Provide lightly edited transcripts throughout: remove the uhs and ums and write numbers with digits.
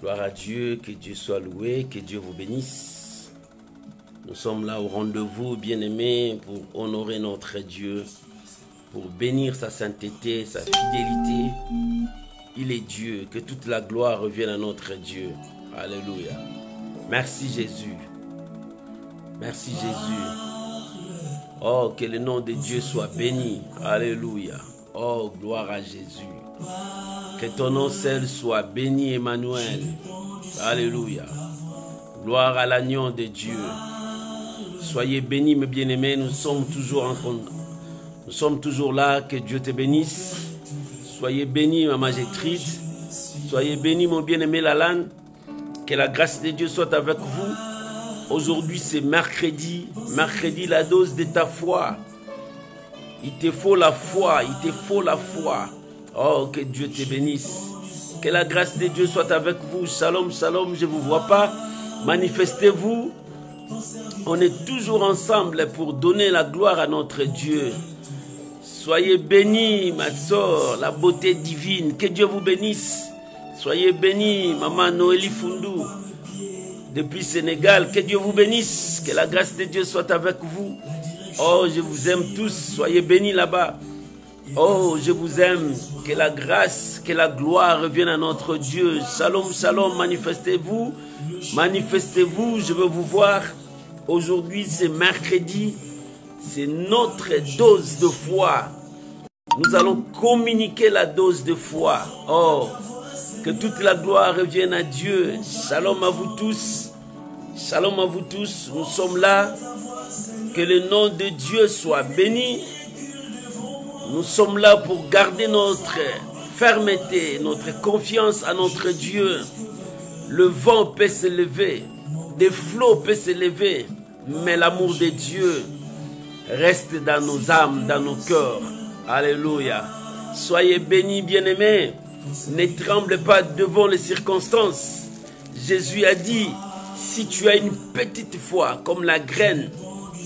Gloire à Dieu, que Dieu soit loué, que Dieu vous bénisse. Nous sommes là au rendez-vous, bien-aimés, pour honorer notre Dieu, pour bénir sa sainteté, sa fidélité. Il est Dieu, que toute la gloire revienne à notre Dieu. Alléluia. Merci Jésus. Merci Jésus. Oh, que le nom de Dieu soit béni. Alléluia. Oh, gloire à Jésus. Que ton nom seul soit béni, Emmanuel. Alléluia. Gloire à l'agneau de Dieu. Soyez bénis, mes bien-aimés. Nous sommes toujours là. Que Dieu te bénisse. Soyez bénis, ma Magétrite. Soyez bénis, mon bien-aimé Lalane. Que la grâce de Dieu soit avec vous. Aujourd'hui, c'est mercredi. Mercredi, la dose de ta foi. Il te faut la foi. Il te faut la foi. Oh, que Dieu te bénisse. Que la grâce de Dieu soit avec vous. Shalom, shalom, je ne vous vois pas. Manifestez-vous. On est toujours ensemble pour donner la gloire à notre Dieu. Soyez bénis, ma soeur, la beauté divine. Que Dieu vous bénisse. Soyez bénis, maman Noélie Fundou. Depuis Sénégal, que Dieu vous bénisse. Que la grâce de Dieu soit avec vous. Oh, je vous aime tous. Soyez bénis là-bas. Oh, je vous aime. Que la grâce, que la gloire revienne à notre Dieu. Shalom, shalom, manifestez-vous. Manifestez-vous, je veux vous voir. Aujourd'hui, c'est mercredi. C'est notre dose de foi. Nous allons communiquer la dose de foi. Oh, que toute la gloire revienne à Dieu. Shalom à vous tous. Shalom à vous tous. Nous sommes là. Que le nom de Dieu soit béni. Nous sommes là pour garder notre fermeté, notre confiance à notre Dieu. Le vent peut se lever, des flots peuvent se lever, mais l'amour de Dieu reste dans nos âmes, dans nos cœurs. Alléluia. Soyez bénis, bien-aimés. Ne tremblez pas devant les circonstances. Jésus a dit, si tu as une petite foi comme la graine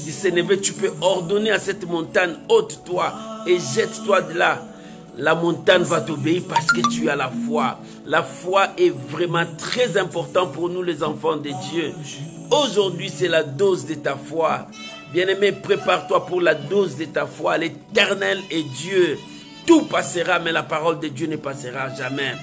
du sénévé, tu peux ordonner à cette montagne, ôte-toi et jette-toi de là. La montagne va t'obéir parce que tu as la foi. La foi est vraiment très importante pour nous les enfants de Dieu. Aujourd'hui, c'est la dose de ta foi. Bien-aimé, prépare-toi pour la dose de ta foi. L'Éternel est Dieu. Tout passera, mais la parole de Dieu ne passera jamais.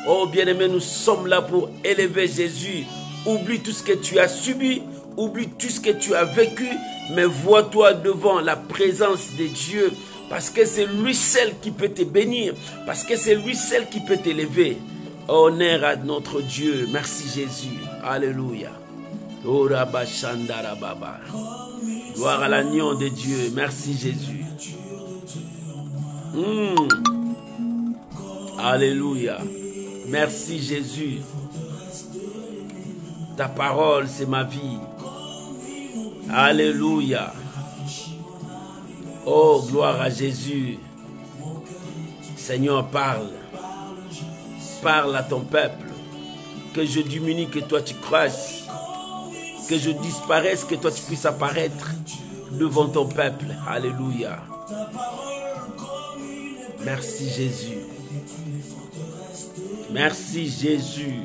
Oh, bien-aimé, nous sommes là pour élever Jésus. Oublie tout ce que tu as subi. Oublie tout ce que tu as vécu. Mais vois-toi devant la présence de Dieu. Parce que c'est lui seul qui peut te bénir. Parce que c'est lui seul qui peut t'élever. Honneur à notre Dieu. Merci Jésus. Alléluia. Gloire à l'agneau de Dieu. Merci Jésus. Alléluia. Merci Jésus. Ta parole, c'est ma vie. Alléluia. Oh, gloire à Jésus. Seigneur, parle. Parle à ton peuple. Que je diminue, que toi tu crasses. Que je disparaisse, que toi tu puisses apparaître devant ton peuple. Alléluia. Merci Jésus. Merci Jésus.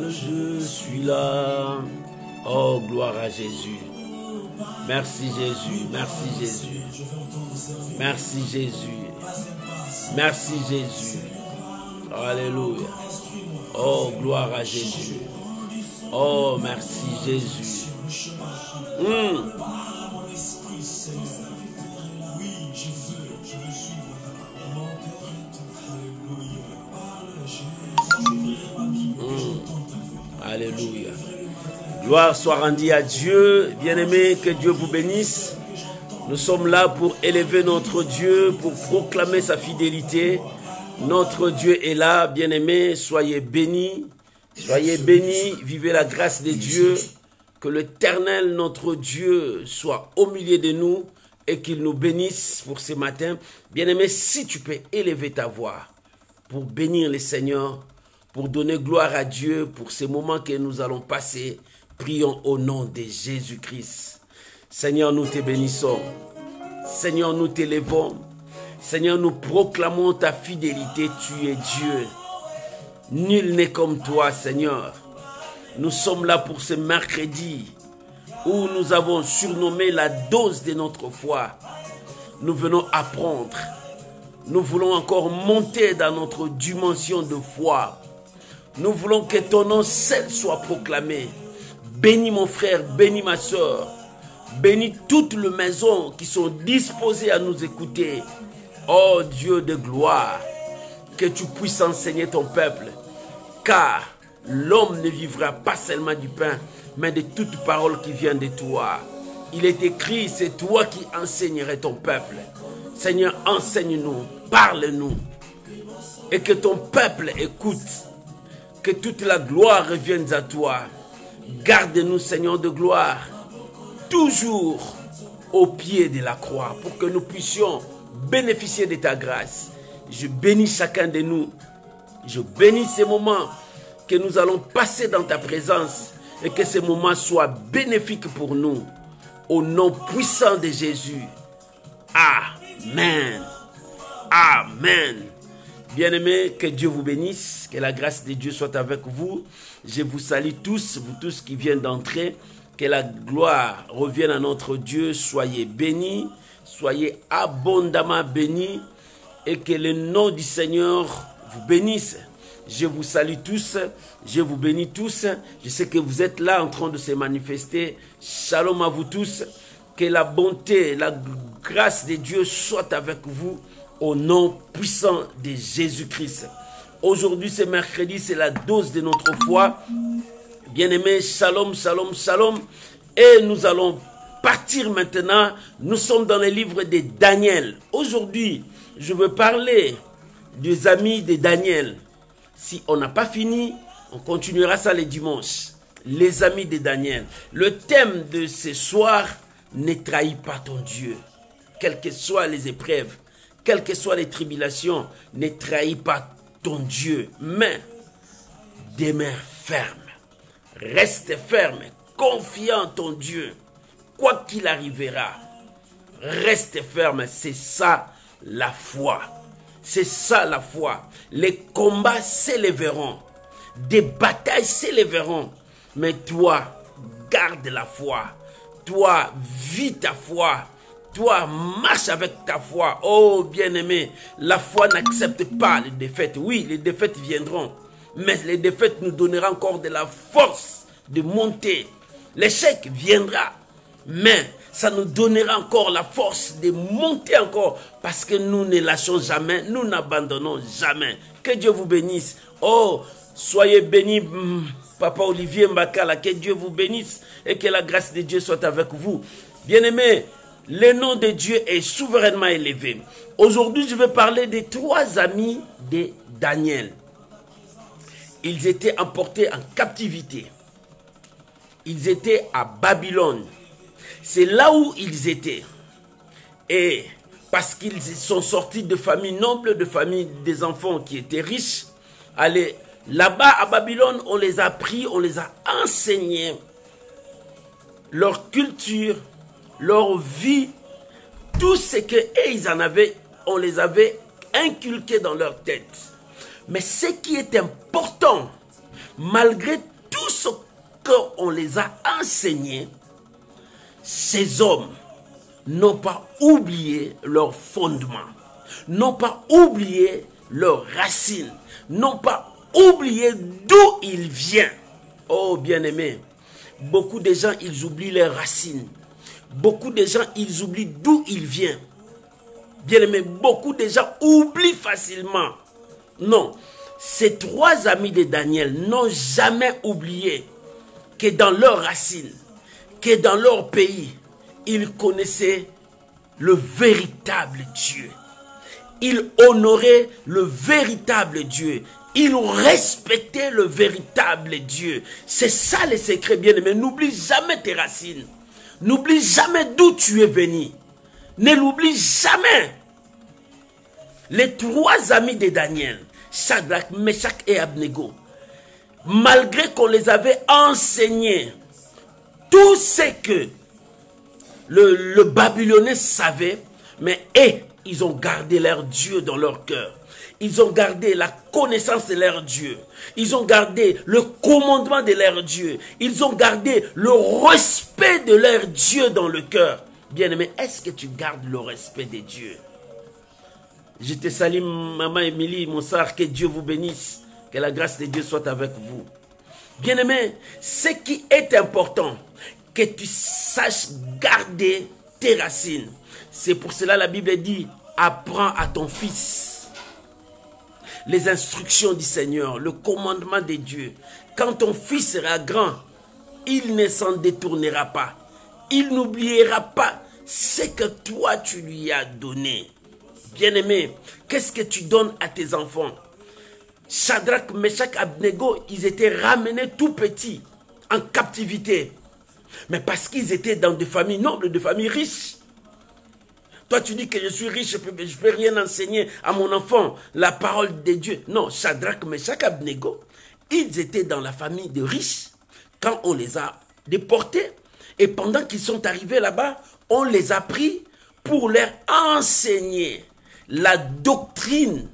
Je suis là. Oh, gloire à Jésus. Merci Jésus. Merci Jésus. Merci Jésus. Merci Jésus. Alléluia. Oh, gloire à Jésus. Oh, merci Jésus. Alléluia. Gloire soit rendue à Dieu. Bien-aimés, que Dieu vous bénisse. Nous sommes là pour élever notre Dieu, pour proclamer sa fidélité. Notre Dieu est là. Bien-aimés, soyez bénis. Soyez bénis. Vivez la grâce de Dieu. Que l'Éternel, notre Dieu, soit au milieu de nous et qu'il nous bénisse pour ce matin. Bien-aimés, si tu peux élever ta voix pour bénir le Seigneur, pour donner gloire à Dieu pour ces moments que nous allons passer, prions au nom de Jésus-Christ. Seigneur, nous te bénissons. Seigneur, nous t'élevons. Seigneur, nous proclamons ta fidélité. Tu es Dieu. Nul n'est comme toi, Seigneur. Nous sommes là pour ce mercredi où nous avons surnommé la dose de notre foi. Nous venons apprendre. Nous voulons encore monter dans notre dimension de foi. Nous voulons que ton nom seul soit proclamé. Bénis mon frère, bénis ma soeur. Bénis toutes les maisons qui sont disposées à nous écouter. Oh Dieu de gloire, que tu puisses enseigner ton peuple. Car l'homme ne vivra pas seulement du pain, mais de toute parole qui vient de toi. Il est écrit, c'est toi qui enseignerais ton peuple. Seigneur, enseigne-nous, parle-nous. Et que ton peuple écoute. Que toute la gloire revienne à toi. Garde-nous, Seigneur de gloire, toujours au pied de la croix, pour que nous puissions bénéficier de ta grâce. Je bénis chacun de nous. Je bénis ces moments que nous allons passer dans ta présence et que ces moments soient bénéfiques pour nous. Au nom puissant de Jésus. Amen. Amen. Bien-aimés, que Dieu vous bénisse, que la grâce de Dieu soit avec vous. Je vous salue tous, vous tous qui viennent d'entrer. Que la gloire revienne à notre Dieu. Soyez bénis, soyez abondamment bénis et que le nom du Seigneur vous bénisse. Je vous salue tous, je vous bénis tous. Je sais que vous êtes là en train de se manifester. Shalom à vous tous. Que la bonté, la grâce de Dieu soit avec vous au nom puissant de Jésus-Christ. Aujourd'hui, c'est mercredi, c'est la dose de notre foi. Bien-aimés, shalom, shalom, shalom. Et nous allons partir maintenant. Nous sommes dans le livre de Daniel. Aujourd'hui, je veux parler des amis de Daniel. Si on n'a pas fini, on continuera ça le dimanche. Les amis de Daniel. Le thème de ce soir, ne trahis pas ton Dieu. Quelles que soient les épreuves, quelles que soient les tribulations, ne trahis pas ton Dieu. Mais demeure ferme. Reste ferme, confiant en ton Dieu. Quoi qu'il arrivera, reste ferme. C'est ça la foi. C'est ça la foi. Les combats s'élèveront. Des batailles s'élèveront. Mais toi, garde la foi. Toi, vis ta foi. Toi, marche avec ta foi. Oh, bien-aimé, la foi n'accepte pas les défaites. Oui, les défaites viendront. Mais les défaites nous donneront encore de la force de monter. L'échec viendra, mais ça nous donnera encore la force de monter encore. Parce que nous ne lâchons jamais, nous n'abandonnons jamais. Que Dieu vous bénisse. Oh, soyez bénis, Papa Olivier Mbakala. Que Dieu vous bénisse et que la grâce de Dieu soit avec vous. Bien-aimés, le nom de Dieu est souverainement élevé. Aujourd'hui, je vais parler des 3 amis de Daniel. Ils étaient emportés en captivité. Ils étaient à Babylone. C'est là où ils étaient. Et parce qu'ils sont sortis de familles nobles, de familles des enfants qui étaient riches, allez, là-bas à Babylone, on les a pris, on les a enseignés. Leur culture, leur vie, tout ce qu'ils en avaient, on les avait inculqués dans leur tête. Mais ce qui est important, malgré tout ce qu'on les a enseignés, ces hommes n'ont pas oublié leurs fondements, n'ont pas oublié leurs racines, n'ont pas oublié d'où ils viennent. Oh bien-aimés, beaucoup de gens, ils oublient leurs racines. Beaucoup de gens, ils oublient d'où ils viennent. Bien-aimés, beaucoup de gens oublient facilement. Non, ces 3 amis de Daniel n'ont jamais oublié que dans leurs racines, que dans leur pays, ils connaissaient le véritable Dieu. Ils honoraient le véritable Dieu. Ils respectaient le véritable Dieu. C'est ça le secret, bien-aimé. N'oublie jamais tes racines. N'oublie jamais d'où tu es venu. Ne l'oublie jamais. Les 3 amis de Daniel, Shadrach, Meshach et Abednego, malgré qu'on les avait enseignés tout ce que Le Babylonais savait, mais ils ont gardé leur Dieu dans leur cœur. Ils ont gardé la connaissance de leur Dieu. Ils ont gardé le commandement de leur Dieu. Ils ont gardé le respect de leur Dieu dans le cœur. Bien-aimé, est-ce que tu gardes le respect des dieux? Je te salue, maman Émilie, mon sœur, que Dieu vous bénisse. Que la grâce de Dieu soit avec vous. Bien-aimé, ce qui est important, que tu saches garder tes racines. C'est pour cela la Bible dit, apprends à ton fils les instructions du Seigneur, le commandement de Dieu. Quand ton fils sera grand, il ne s'en détournera pas. Il n'oubliera pas ce que toi tu lui as donné. Bien-aimé, qu'est-ce que tu donnes à tes enfants? Shadrach, Meshach, Abednego, ils étaient ramenés tout petits en captivité. Mais parce qu'ils étaient dans des familles nobles, des familles riches. Toi, tu dis que je suis riche, je ne peux rien enseigner à mon enfant, la parole de Dieu. Non, Shadrach, Meshach, Abednego, ils étaient dans la famille de riches quand on les a déportés. Et pendant qu'ils sont arrivés là-bas, on les a pris pour leur enseigner la doctrine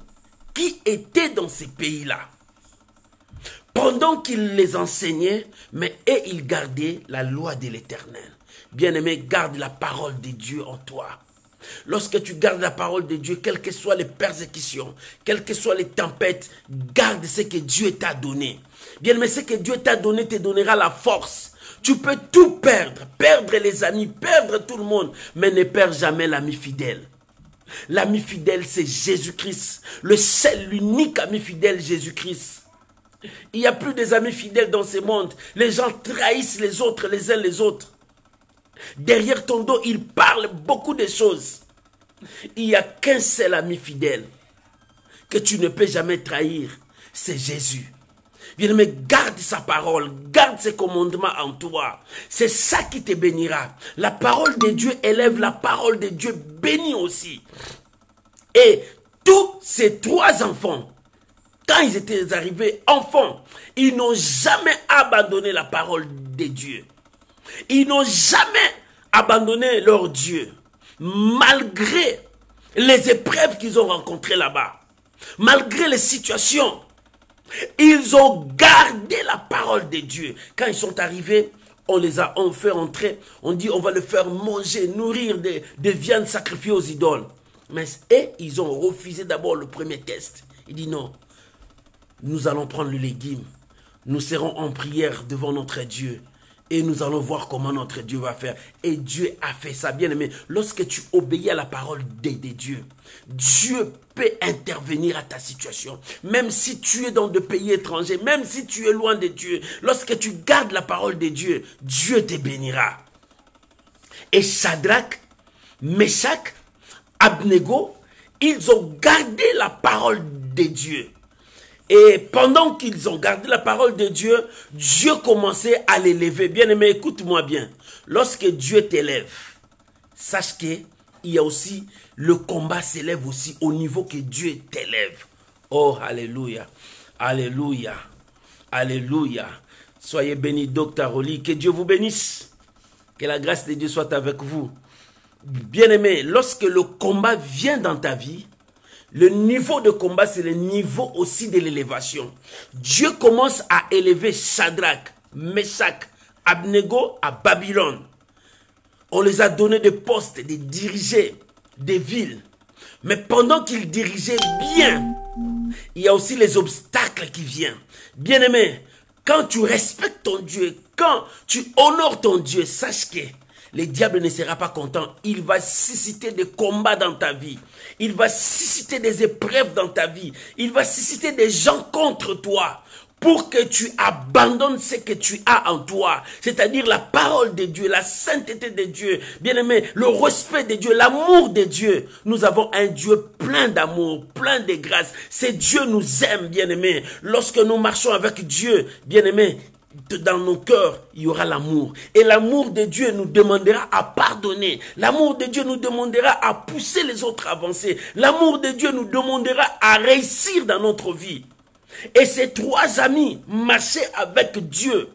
qui était dans ces pays-là. Pendant qu'ils les enseignaient, mais ils gardaient la loi de l'Éternel. Bien-aimé, garde la parole de Dieu en toi. Lorsque tu gardes la parole de Dieu, quelles que soient les persécutions, quelles que soient les tempêtes, garde ce que Dieu t'a donné. Bien-aimé, ce que Dieu t'a donné te donnera la force. Tu peux tout perdre, perdre les amis, perdre tout le monde, mais ne perds jamais l'ami fidèle. L'ami fidèle, c'est Jésus-Christ. Le seul, l'unique ami fidèle, Jésus-Christ. Il n'y a plus des amis fidèles dans ce monde. Les gens trahissent les autres, les uns les autres. Derrière ton dos, ils parlent beaucoup de choses. Il n'y a qu'un seul ami fidèle que tu ne peux jamais trahir. C'est Jésus. Bien-aimé, garde sa parole, garde ses commandements en toi. C'est ça qui te bénira. La parole de Dieu élève, la parole de Dieu bénit aussi. Et tous ces trois enfants, quand ils étaient arrivés enfants, ils n'ont jamais abandonné la parole de Dieu. Ils n'ont jamais abandonné leur Dieu, malgré les épreuves qu'ils ont rencontrées là-bas, malgré les situations. Ils ont gardé la parole de Dieu. Quand ils sont arrivés, on les a fait entrer. On dit on va le faire manger, nourrir des viandes sacrifiées aux idoles. Mais ils ont refusé d'abord le premier test. Il dit non, nous allons prendre le légume. Nous serons en prière devant notre Dieu. Et nous allons voir comment notre Dieu va faire. Et Dieu a fait ça, bien aimé. Lorsque tu obéis à la parole de Dieu, Dieu peut intervenir à ta situation. Même si tu es dans des pays étrangers, même si tu es loin de Dieu, lorsque tu gardes la parole de Dieu, Dieu te bénira. Et Shadrach, Meshach, Abednego, ils ont gardé la parole de Dieu. Et pendant qu'ils ont gardé la parole de Dieu, Dieu commençait à l'élever. Bien-aimé, écoute-moi bien. Lorsque Dieu t'élève, sache qu'il y a aussi, le combat s'élève aussi au niveau que Dieu t'élève. Oh, alléluia, alléluia, alléluia. Soyez bénis, Docteur Oli. Que Dieu vous bénisse. Que la grâce de Dieu soit avec vous. Bien-aimé, lorsque le combat vient dans ta vie, le niveau de combat, c'est le niveau aussi de l'élévation. Dieu commence à élever Shadrach, Meshach, Abednego à Babylone. On les a donné des postes, des diriger des villes. Mais pendant qu'ils dirigeaient bien, il y a aussi les obstacles qui viennent. Bien-aimé, quand tu respectes ton Dieu, quand tu honores ton Dieu, sache que le diable ne sera pas content. Il va susciter des combats dans ta vie. Il va susciter des épreuves dans ta vie. Il va susciter des gens contre toi pour que tu abandonnes ce que tu as en toi. C'est-à-dire la parole de Dieu, la sainteté de Dieu. Bien-aimé, le respect de Dieu, l'amour de Dieu. Nous avons un Dieu plein d'amour, plein de grâce. C'est Dieu nous aime, bien-aimé. Lorsque nous marchons avec Dieu, bien-aimé, dans nos cœurs, il y aura l'amour. Et l'amour de Dieu nous demandera à pardonner. L'amour de Dieu nous demandera à pousser les autres à avancer. L'amour de Dieu nous demandera à réussir dans notre vie. Et ces trois amis marchaient avec Dieu.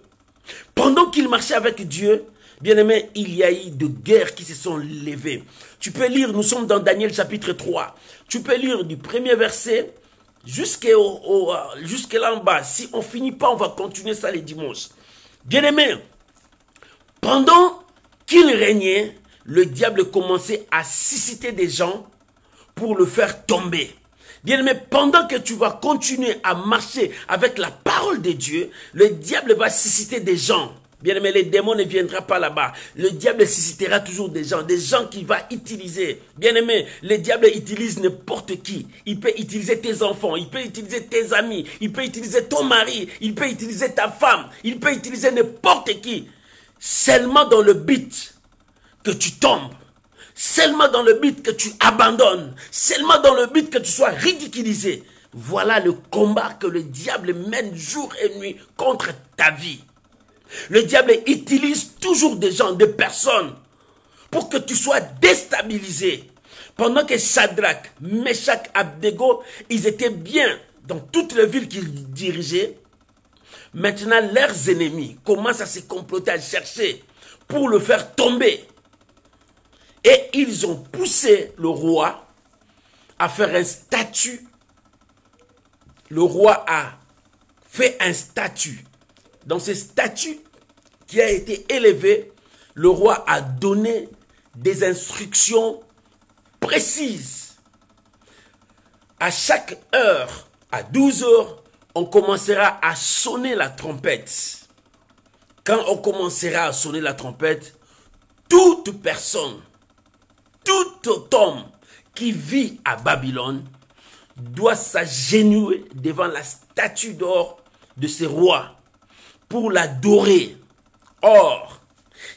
Pendant qu'ils marchaient avec Dieu, Bien-aimé, il y a eu de guerres qui se sont levées. Tu peux lire, nous sommes dans Daniel chapitre 3. Tu peux lire du premier verset jusqu'à là en bas. Si on ne finit pas, on va continuer ça les dimanches. Bien-aimé, pendant qu'il régnait, le diable commençait à susciter des gens pour le faire tomber. Bien-aimé, pendant que tu vas continuer à marcher avec la parole de Dieu, le diable va susciter des gens. Bien-aimé, les démons ne viendront pas là-bas. Le diable suscitera toujours des gens qu'il va utiliser. Bien-aimé, le diable utilise n'importe qui. Il peut utiliser tes enfants, il peut utiliser tes amis, il peut utiliser ton mari, il peut utiliser ta femme, il peut utiliser n'importe qui. Seulement dans le but que tu tombes. Seulement dans le but que tu abandonnes. Seulement dans le but que tu sois ridiculisé. Voilà le combat que le diable mène jour et nuit contre ta vie. Le diable utilise toujours des gens, des personnes, pour que tu sois déstabilisé. Pendant que Shadrach, Meshach, Abednego, ils étaient bien dans toutes les villes qu'ils dirigeaient, maintenant leurs ennemis commencent à se comploter, à chercher pour le faire tomber. Et ils ont poussé le roi à faire un statut. Le roi a fait un statut. Dans ce statut qui a été élevé, le roi a donné des instructions précises. À chaque heure, à 12 heures, on commencera à sonner la trompette. Quand on commencera à sonner la trompette, toute personne, tout homme qui vit à Babylone doit s'agenouiller devant la statue d'or de ce roi pour l'adorer. Or,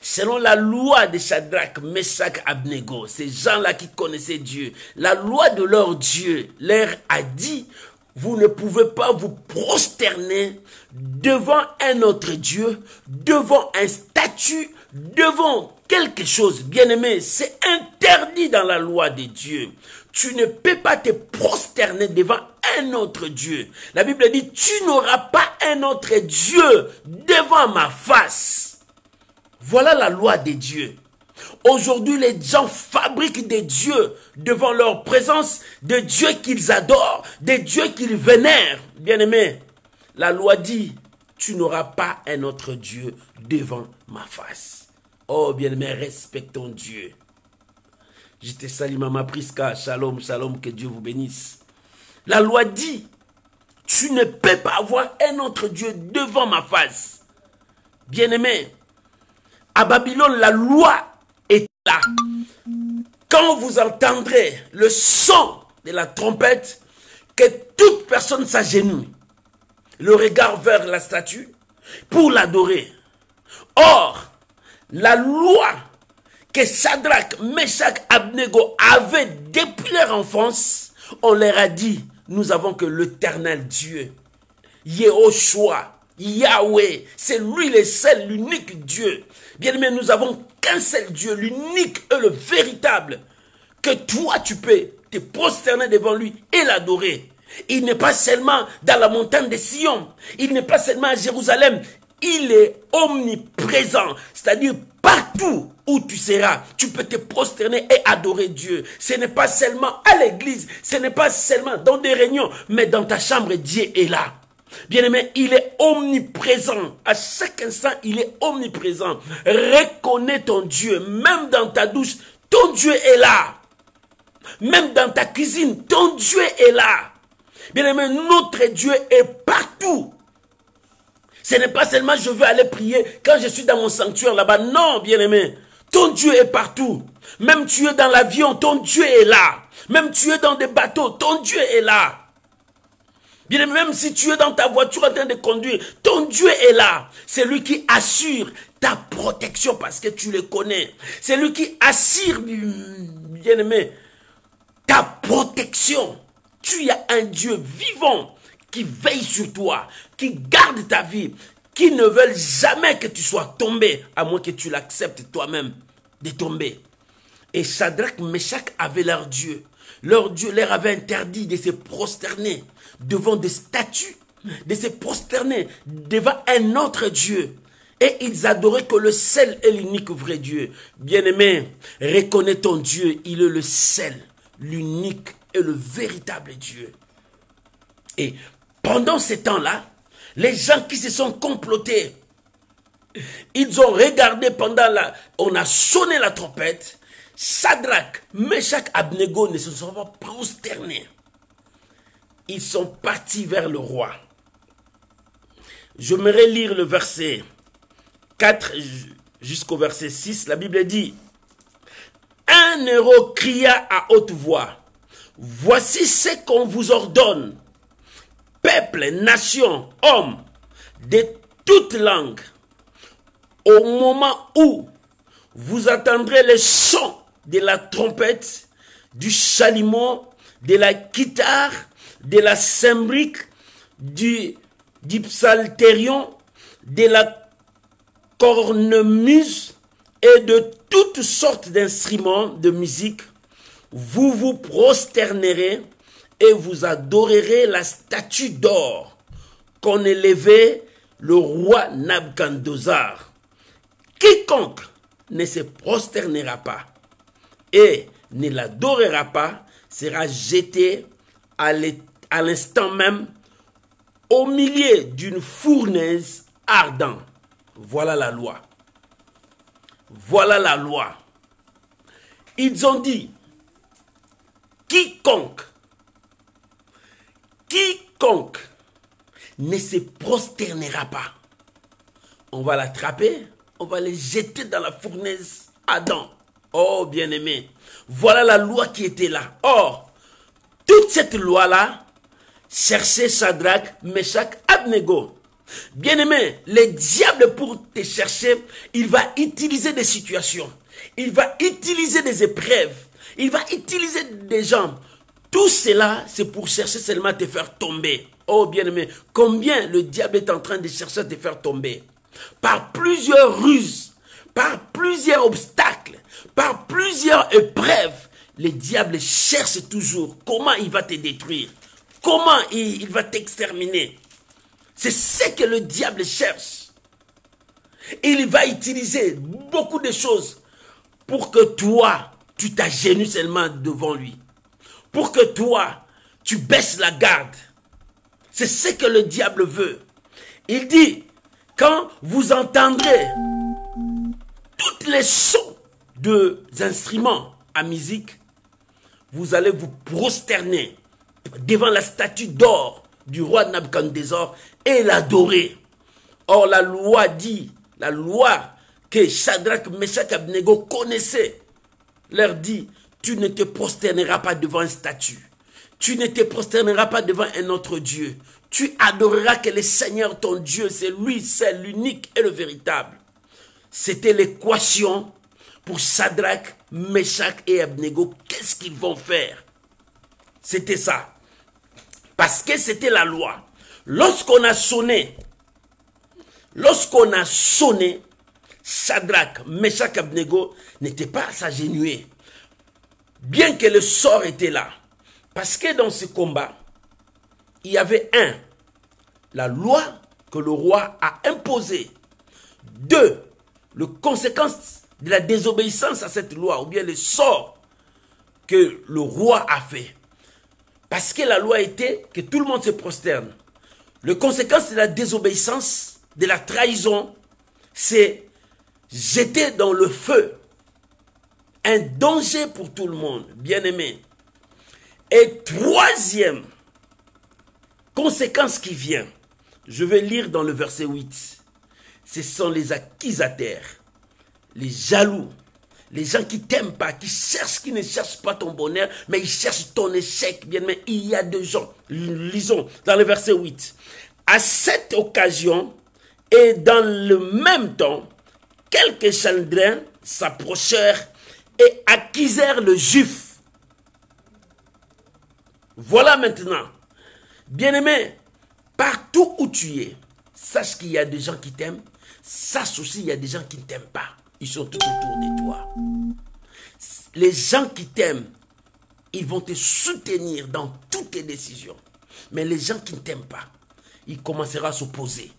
selon la loi de Shadrach, Meshach, Abednego, ces gens-là qui connaissaient Dieu, la loi de leur Dieu leur a dit, vous ne pouvez pas vous prosterner devant un autre Dieu, devant un statut, devant quelque chose. Bien-aimé, c'est interdit dans la loi de Dieu. Tu ne peux pas te prosterner devant un autre Dieu. La Bible dit, tu n'auras pas un autre Dieu devant ma face. Voilà la loi de Dieu. Aujourd'hui, les gens fabriquent des dieux devant leur présence, des dieux qu'ils adorent, des dieux qu'ils vénèrent. Bien-aimé, la loi dit, tu n'auras pas un autre Dieu devant ma face. Oh, bien-aimé, respectons Dieu. Je te salue, Maman Priska. Shalom, shalom, que Dieu vous bénisse. La loi dit, tu ne peux pas avoir un autre Dieu devant ma face. Bien-aimé, à Babylone, la loi est là. Quand vous entendrez le son de la trompette, que toute personne s'agenouille, le regard vers la statue, pour l'adorer. Or, la loi que Shadrach, Meshach, Abednego avaient depuis leur enfance, on leur a dit, nous avons que l'Éternel Dieu, Yehoshua, Yahweh, c'est lui le seul, l'unique Dieu. Bien aimé, nous avons qu'un seul Dieu, l'unique et le véritable, que toi tu peux te prosterner devant lui et l'adorer. Il n'est pas seulement dans la montagne de Sion, il n'est pas seulement à Jérusalem, il est omniprésent, c'est-à-dire partout où tu seras, tu peux te prosterner et adorer Dieu. Ce n'est pas seulement à l'église, ce n'est pas seulement dans des réunions, mais dans ta chambre, Dieu est là. Bien-aimé, il est omniprésent. À chaque instant, il est omniprésent. Reconnais ton Dieu. Même dans ta douche, ton Dieu est là. Même dans ta cuisine, ton Dieu est là. Bien-aimé, notre Dieu est partout. Ce n'est pas seulement je veux aller prier quand je suis dans mon sanctuaire là-bas. Non, bien-aimé. Ton Dieu est partout. Même tu es dans l'avion, ton Dieu est là. Même tu es dans des bateaux, ton Dieu est là. Bien, même si tu es dans ta voiture en train de conduire, ton Dieu est là. C'est lui qui assure ta protection parce que tu le connais. C'est lui qui assure, bien aimé, ta protection. Tu as un Dieu vivant qui veille sur toi, qui garde ta vie, qui ne veut jamais que tu sois tombé, à moins que tu l'acceptes toi-même de tomber. Et Shadrach, Meshach avaient leur Dieu. Leur Dieu leur avait interdit de se prosterner devant des statues, de se prosterner devant un autre Dieu. Et ils adoraient que le seul et l'unique vrai Dieu. Bien-aimé, reconnais ton Dieu, il est le seul, l'unique et le véritable Dieu. Et pendant ces temps-là, les gens qui se sont complotés, ils ont regardé pendant on a sonné la trompette. Shadrach, Meshach, Abednego ne se sont pas prosternés. Ils sont partis vers le roi. J'aimerais lire le verset 4 jusqu'au verset 6. La Bible dit: un héros cria à haute voix: voici ce qu'on vous ordonne, peuple, nation, hommes, de toutes langues. Au moment où vous entendrez le son de la trompette, du chalumeau, de la guitare, de la cymbrique, du psalterion, de la cornemuse et de toutes sortes d'instruments de musique, vous vous prosternerez et vous adorerez la statue d'or qu'en élevait le roi Nabuchodonosor. Quiconque ne se prosternera pas et ne l'adorera pas sera jeté à l'instant même au milieu d'une fournaise ardente. Voilà la loi. Voilà la loi. Ils ont dit: quiconque ne se prosternera pas, on va l'attraper, on va le jeter dans la fournaise Adam. Oh bien-aimé, voilà la loi qui était là. Or, toute cette loi-là cherchait Shadrach, Meshach, Abednego. Bien-aimé, le diable pour te chercher, il va utiliser des situations, il va utiliser des épreuves, il va utiliser des gens. Tout cela, c'est pour chercher seulement à te faire tomber. Oh bien-aimé, combien le diable est en train de chercher à te faire tomber? Par plusieurs ruses, par plusieurs obstacles, par plusieurs épreuves, le diable cherche toujours comment il va te détruire, comment il va t'exterminer. C'est ce que le diable cherche. Il va utiliser beaucoup de choses pour que toi, tu t'agenouilles seulement devant lui. Pour que toi, tu baisses la garde. C'est ce que le diable veut. Il dit: quand vous entendrez tous les sons des instruments à musique, vous allez vous prosterner devant la statue d'or du roi Nabuchodonosor et l'adorer. Or la loi dit, la loi que Shadrach, Meshach, Abednego connaissaient, leur dit: tu ne te prosterneras pas devant une statue. Tu ne te prosterneras pas devant un autre Dieu. Tu adoreras que le Seigneur ton Dieu, c'est lui, c'est l'unique et le véritable. C'était l'équation pour Shadrach, Meshach et Abednego. Qu'est-ce qu'ils vont faire? C'était ça. Parce que c'était la loi. Lorsqu'on a sonné, Shadrach, Meshach, Abednego n'étaient pas à s'agenouiller. Bien que le sort était là. Parce que dans ce combat, il y avait la loi que le roi a imposée. 2, les conséquences de la désobéissance à cette loi, ou bien le sort que le roi a fait. Parce que la loi était que tout le monde se prosterne. Les conséquences de la désobéissance, de la trahison, c'est jeter dans le feu. Un danger pour tout le monde, bien-aimé. Et 3e conséquence qui vient, je vais lire dans le verset 8. Ce sont les accusateurs, les jaloux, les gens qui t'aiment pas, qui ne cherchent pas ton bonheur, mais ils cherchent ton échec. Bien-aimé, il y a des gens, lisons dans le verset 8. À cette occasion, et dans le même temps, quelques Chaldrains s'approchèrent et accusèrent le Juif. Voilà maintenant. Bien-aimé, partout où tu es, sache qu'il y a des gens qui t'aiment. Sache aussi qu'il y a des gens qui ne t'aiment pas. Ils sont tout autour de toi. Les gens qui t'aiment, ils vont te soutenir dans toutes tes décisions. Mais les gens qui ne t'aiment pas, ils commenceront à s'opposer.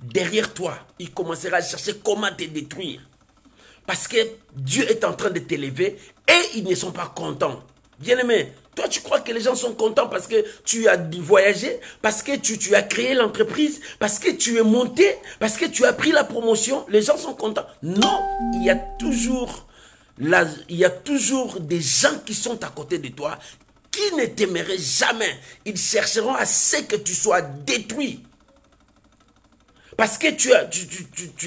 derrière toi, il commencera à chercher comment te détruire. Parce que Dieu est en train de t'élever et ils ne sont pas contents. Bien-aimé, toi tu crois que les gens sont contents parce que tu as voyagé, parce que tu as créé l'entreprise, parce que tu es monté, parce que tu as pris la promotion, les gens sont contents. Non, il y a toujours des gens qui sont à côté de toi qui ne t'aimeraient jamais. Ils chercheront à ce que tu sois détruit. Parce que tu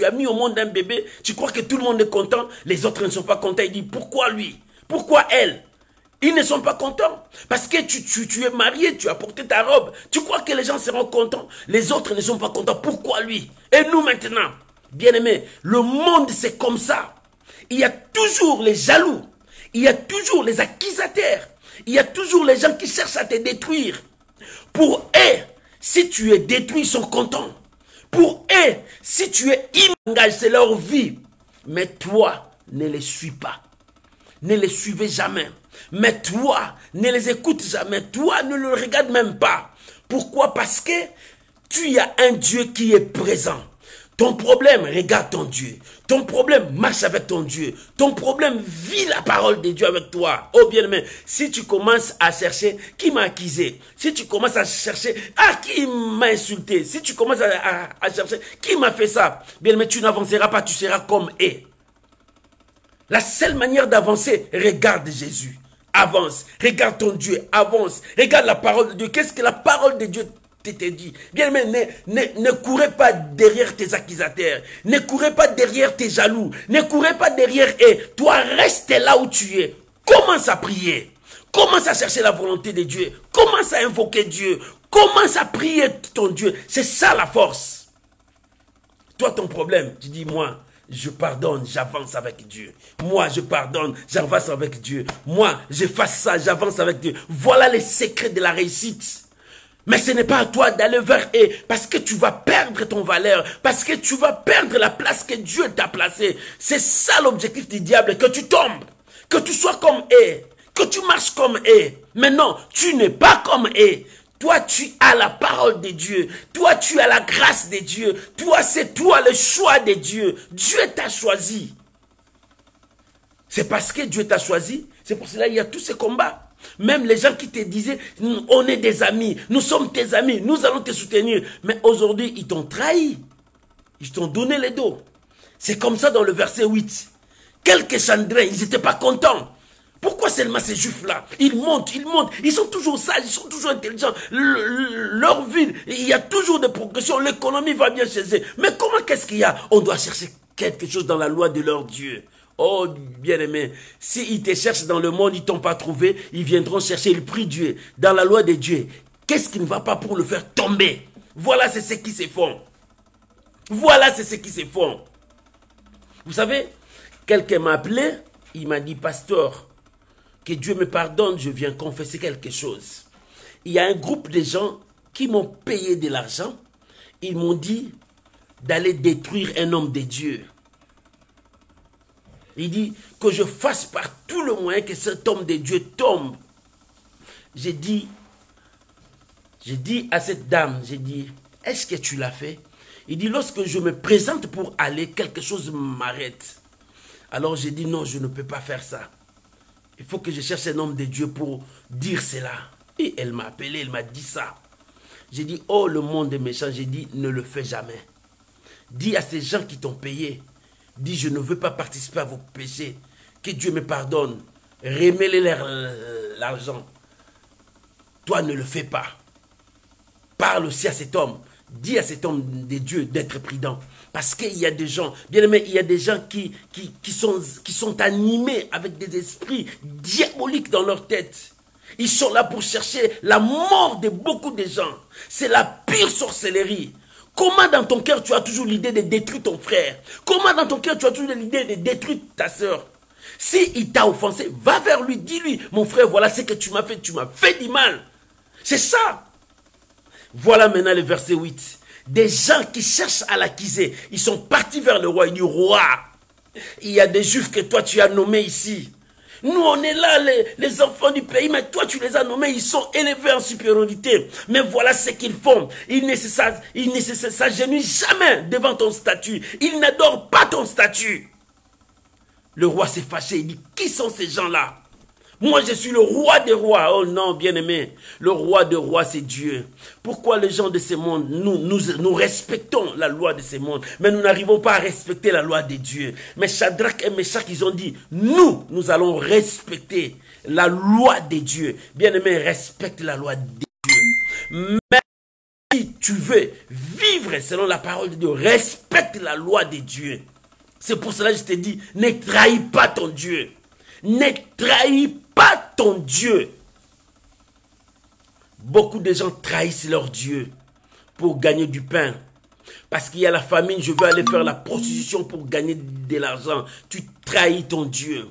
as mis au monde un bébé, tu crois que tout le monde est content, les autres ne sont pas contents. Il dit, pourquoi lui? Pourquoi elle? Ils ne sont pas contents. Parce que tu es marié, tu as porté ta robe. Tu crois que les gens seront contents, les autres ne sont pas contents. Pourquoi lui? Et nous maintenant, bien-aimés, le monde c'est comme ça. Il y a toujours les jaloux, il y a toujours les accusateurs, il y a toujours les gens qui cherchent à te détruire. Pour eux, si tu es détruit, ils sont contents. Pour eux, si tu es immense, c'est leur vie. Mais toi, ne les suis pas. Ne les suivez jamais. Mais toi, ne les écoute jamais. Toi, ne le regarde même pas. Pourquoi? Parce que tu as un Dieu qui est présent. Ton problème, regarde ton Dieu. Ton problème, marche avec ton Dieu. Ton problème, vis la parole de Dieu avec toi. Oh bien-aimé, si tu commences à chercher qui m'a accusé, si tu commences à chercher qui m'a insulté, si tu commences à chercher qui m'a fait ça, bien-aimé, tu n'avanceras pas, tu seras comme eux. La seule manière d'avancer, regarde Jésus. Avance, regarde ton Dieu, avance, regarde la parole de Dieu. Qu'est-ce que la parole de Dieu te dit? Bien, mais ne courez pas derrière tes accusateurs, ne courez pas derrière tes jaloux, ne courez pas derrière eux. Toi, reste là où tu es. Commence à prier, commence à chercher la volonté de Dieu, commence à invoquer Dieu, commence à prier ton Dieu. C'est ça la force. Toi, ton problème, tu dis, moi, je pardonne, j'avance avec Dieu. Moi, je pardonne, j'avance avec Dieu. Moi, je fasse ça, j'avance avec Dieu. Voilà les secrets de la réussite. Mais ce n'est pas à toi d'aller vers eux parce que tu vas perdre ton valeur, parce que tu vas perdre la place que Dieu t'a placée. C'est ça l'objectif du diable, que tu tombes, que tu sois comme eux, que tu marches comme eux. Mais non, tu n'es pas comme eux. Toi, tu as la parole de Dieu. Toi, tu as la grâce de Dieu. Toi, c'est toi le choix de Dieu. Dieu t'a choisi. C'est parce que Dieu t'a choisi. C'est pour cela qu'il y a tous ces combats. Même les gens qui te disaient, on est des amis, nous sommes tes amis, nous allons te soutenir. Mais aujourd'hui, ils t'ont trahi. Ils t'ont donné le dos. C'est comme ça dans le verset 8. Quelques chandrins, ils n'étaient pas contents. Pourquoi seulement ces juifs-là? Ils montent, ils sont toujours sages, ils sont toujours intelligents. Leur vie, il y a toujours des progressions, l'économie va bien chez eux. Mais comment qu'est-ce qu'il y a? On doit chercher quelque chose dans la loi de leur Dieu. Oh, bien-aimé, s'ils te cherchent dans le monde, ils ne t'ont pas trouvé, ils viendront chercher, ils prient Dieu. Dans la loi de Dieu, qu'est-ce qui ne va pas pour le faire tomber? Voilà, c'est ce qui se font. Voilà, c'est ce qui se font. Vous savez, quelqu'un m'a appelé, il m'a dit, pasteur, que Dieu me pardonne, je viens confesser quelque chose. Il y a un groupe de gens qui m'ont payé de l'argent, ils m'ont dit d'aller détruire un homme de Dieu. Il dit que je fasse par tout le moyen que cet homme de Dieu tombe. J'ai dit à cette dame, j'ai dit, est-ce que tu l'as fait? Il dit, lorsque je me présente pour aller, quelque chose m'arrête. Alors j'ai dit, non, je ne peux pas faire ça. Il faut que je cherche un homme de Dieu pour dire cela. Et elle m'a appelé, elle m'a dit ça. J'ai dit, oh, le monde est méchant. J'ai dit, ne le fais jamais. Dis à ces gens qui t'ont payé, dis, je ne veux pas participer à vos péchés. Que Dieu me pardonne. Remets-leur l'argent. Toi, ne le fais pas. Parle aussi à cet homme. Dis à cet homme de Dieu d'être prudent. Parce qu'il y a des gens, bien aimé, il y a des gens qui sont animés avec des esprits diaboliques dans leur tête. Ils sont là pour chercher la mort de beaucoup de gens. C'est la pire sorcellerie. Comment dans ton cœur tu as toujours l'idée de détruire ton frère? Comment dans ton cœur tu as toujours l'idée de détruire ta soeur? Si il t'a offensé, va vers lui, dis-lui, mon frère, voilà ce que tu m'as fait du mal. C'est ça. Voilà maintenant le verset 8. Des gens qui cherchent à l'accuser, ils sont partis vers le roi. Il dit, roi, il y a des juifs que toi tu as nommés ici. Nous, on est là, les enfants du pays, mais toi, tu les as nommés, ils sont élevés en supériorité. Mais voilà ce qu'ils font. Ils ne s'agenouillent jamais devant ton statut. Ils n'adorent pas ton statut. Le roi s'est fâché, il dit, qui sont ces gens-là? Moi, je suis le roi des rois. Oh non, bien-aimé, le roi des rois, c'est Dieu. Pourquoi les gens de ce monde, nous respectons la loi de ce monde, mais nous n'arrivons pas à respecter la loi de Dieu. Mais Shadrach et Meshach, ils ont dit, nous allons respecter la loi de Dieu. Bien-aimé, respecte la loi de Dieu. Mais si tu veux vivre selon la parole de Dieu, respecte la loi de Dieu. C'est pour cela que je te dis, ne trahis pas ton Dieu. Ne trahis pas ton Dieu. Beaucoup de gens trahissent leur Dieu pour gagner du pain. Parce qu'il y a la famine, je veux aller faire la prostitution pour gagner de l'argent. Tu trahis ton Dieu.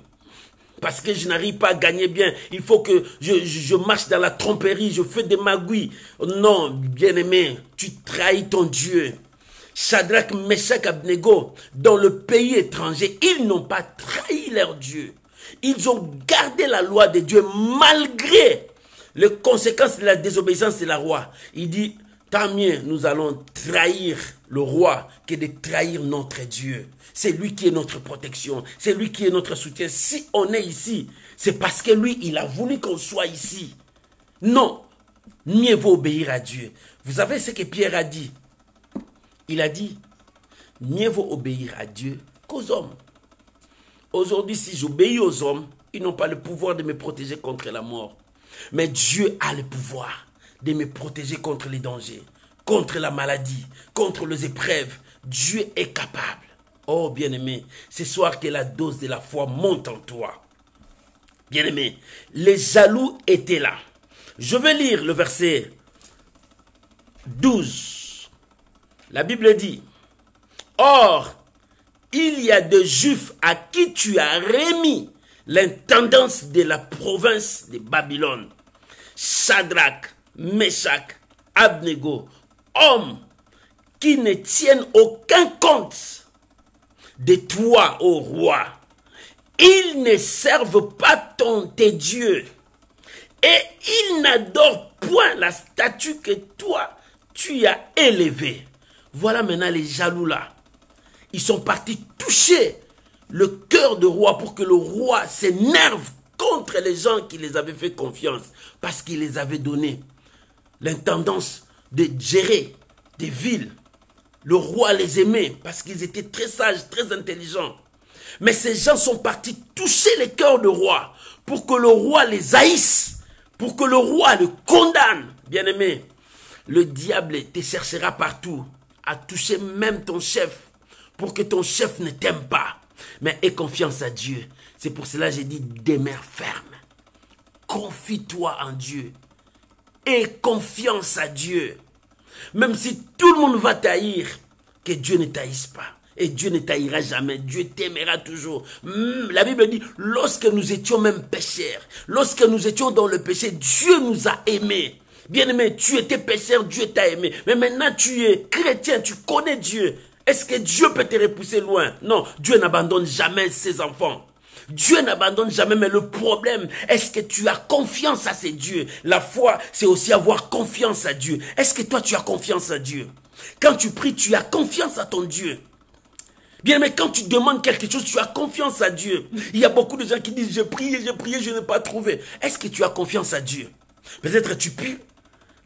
Parce que je n'arrive pas à gagner bien. Il faut que je marche dans la tromperie, je fais des magouilles. Non, bien-aimé, tu trahis ton Dieu. Shadrach, Meshach, Abednego, dans le pays étranger, ils n'ont pas trahi leur Dieu. Ils ont gardé la loi de Dieu malgré les conséquences de la désobéissance de la roi. Il dit, tant mieux, nous allons trahir le roi que de trahir notre Dieu. C'est lui qui est notre protection, c'est lui qui est notre soutien. Si on est ici, c'est parce que lui, il a voulu qu'on soit ici. Non, mieux vaut obéir à Dieu. Vous savez ce que Pierre a dit? Il a dit, mieux vaut obéir à Dieu qu'aux hommes. Aujourd'hui, si j'obéis aux hommes, ils n'ont pas le pouvoir de me protéger contre la mort. Mais Dieu a le pouvoir de me protéger contre les dangers, contre la maladie, contre les épreuves. Dieu est capable. Oh, bien-aimé, ce soir que la dose de la foi monte en toi. Bien-aimé, les jaloux étaient là. Je vais lire le verset 12. La Bible dit, « Or, il y a des Juifs à qui tu as remis l'intendance de la province de Babylone. Shadrach, Meshach, Abednego, hommes qui ne tiennent aucun compte de toi, ô roi. Ils ne servent pas tes dieux et ils n'adorent point la statue que toi, tu as élevée. » Voilà maintenant les jaloux là. Ils sont partis toucher le cœur du roi pour que le roi s'énerve contre les gens qui les avaient fait confiance. Parce qu'ils les avaient donné l'intendance de gérer des villes. Le roi les aimait parce qu'ils étaient très sages, très intelligents. Mais ces gens sont partis toucher le cœur du roi pour que le roi les haïsse, pour que le roi le condamne. Bien-aimé, le diable te cherchera partout à toucher même ton chef, pour que ton chef ne t'aime pas. Mais aie confiance à Dieu. C'est pour cela que j'ai dit demeure ferme. Confie-toi en Dieu. Aie confiance à Dieu. Même si tout le monde va t'haïr, que Dieu ne t'haïsse pas. Et Dieu ne t'haïra jamais. Dieu t'aimera toujours. La Bible dit, lorsque nous étions même pécheurs, lorsque nous étions dans le péché, Dieu nous a aimés. Bien-aimé, tu étais pécheur, Dieu t'a aimé. Mais maintenant tu es chrétien, tu connais Dieu. Est-ce que Dieu peut te repousser loin? Non, Dieu n'abandonne jamais ses enfants. Dieu n'abandonne jamais, mais le problème, est-ce que tu as confiance à ces dieux? La foi, c'est aussi avoir confiance à Dieu. Est-ce que toi, tu as confiance à Dieu? Quand tu pries, tu as confiance à ton Dieu. Bien, mais quand tu demandes quelque chose, tu as confiance à Dieu. Il y a beaucoup de gens qui disent, j'ai prié, je n'ai pas trouvé. Est-ce que tu as confiance à Dieu? Peut-être tu pries,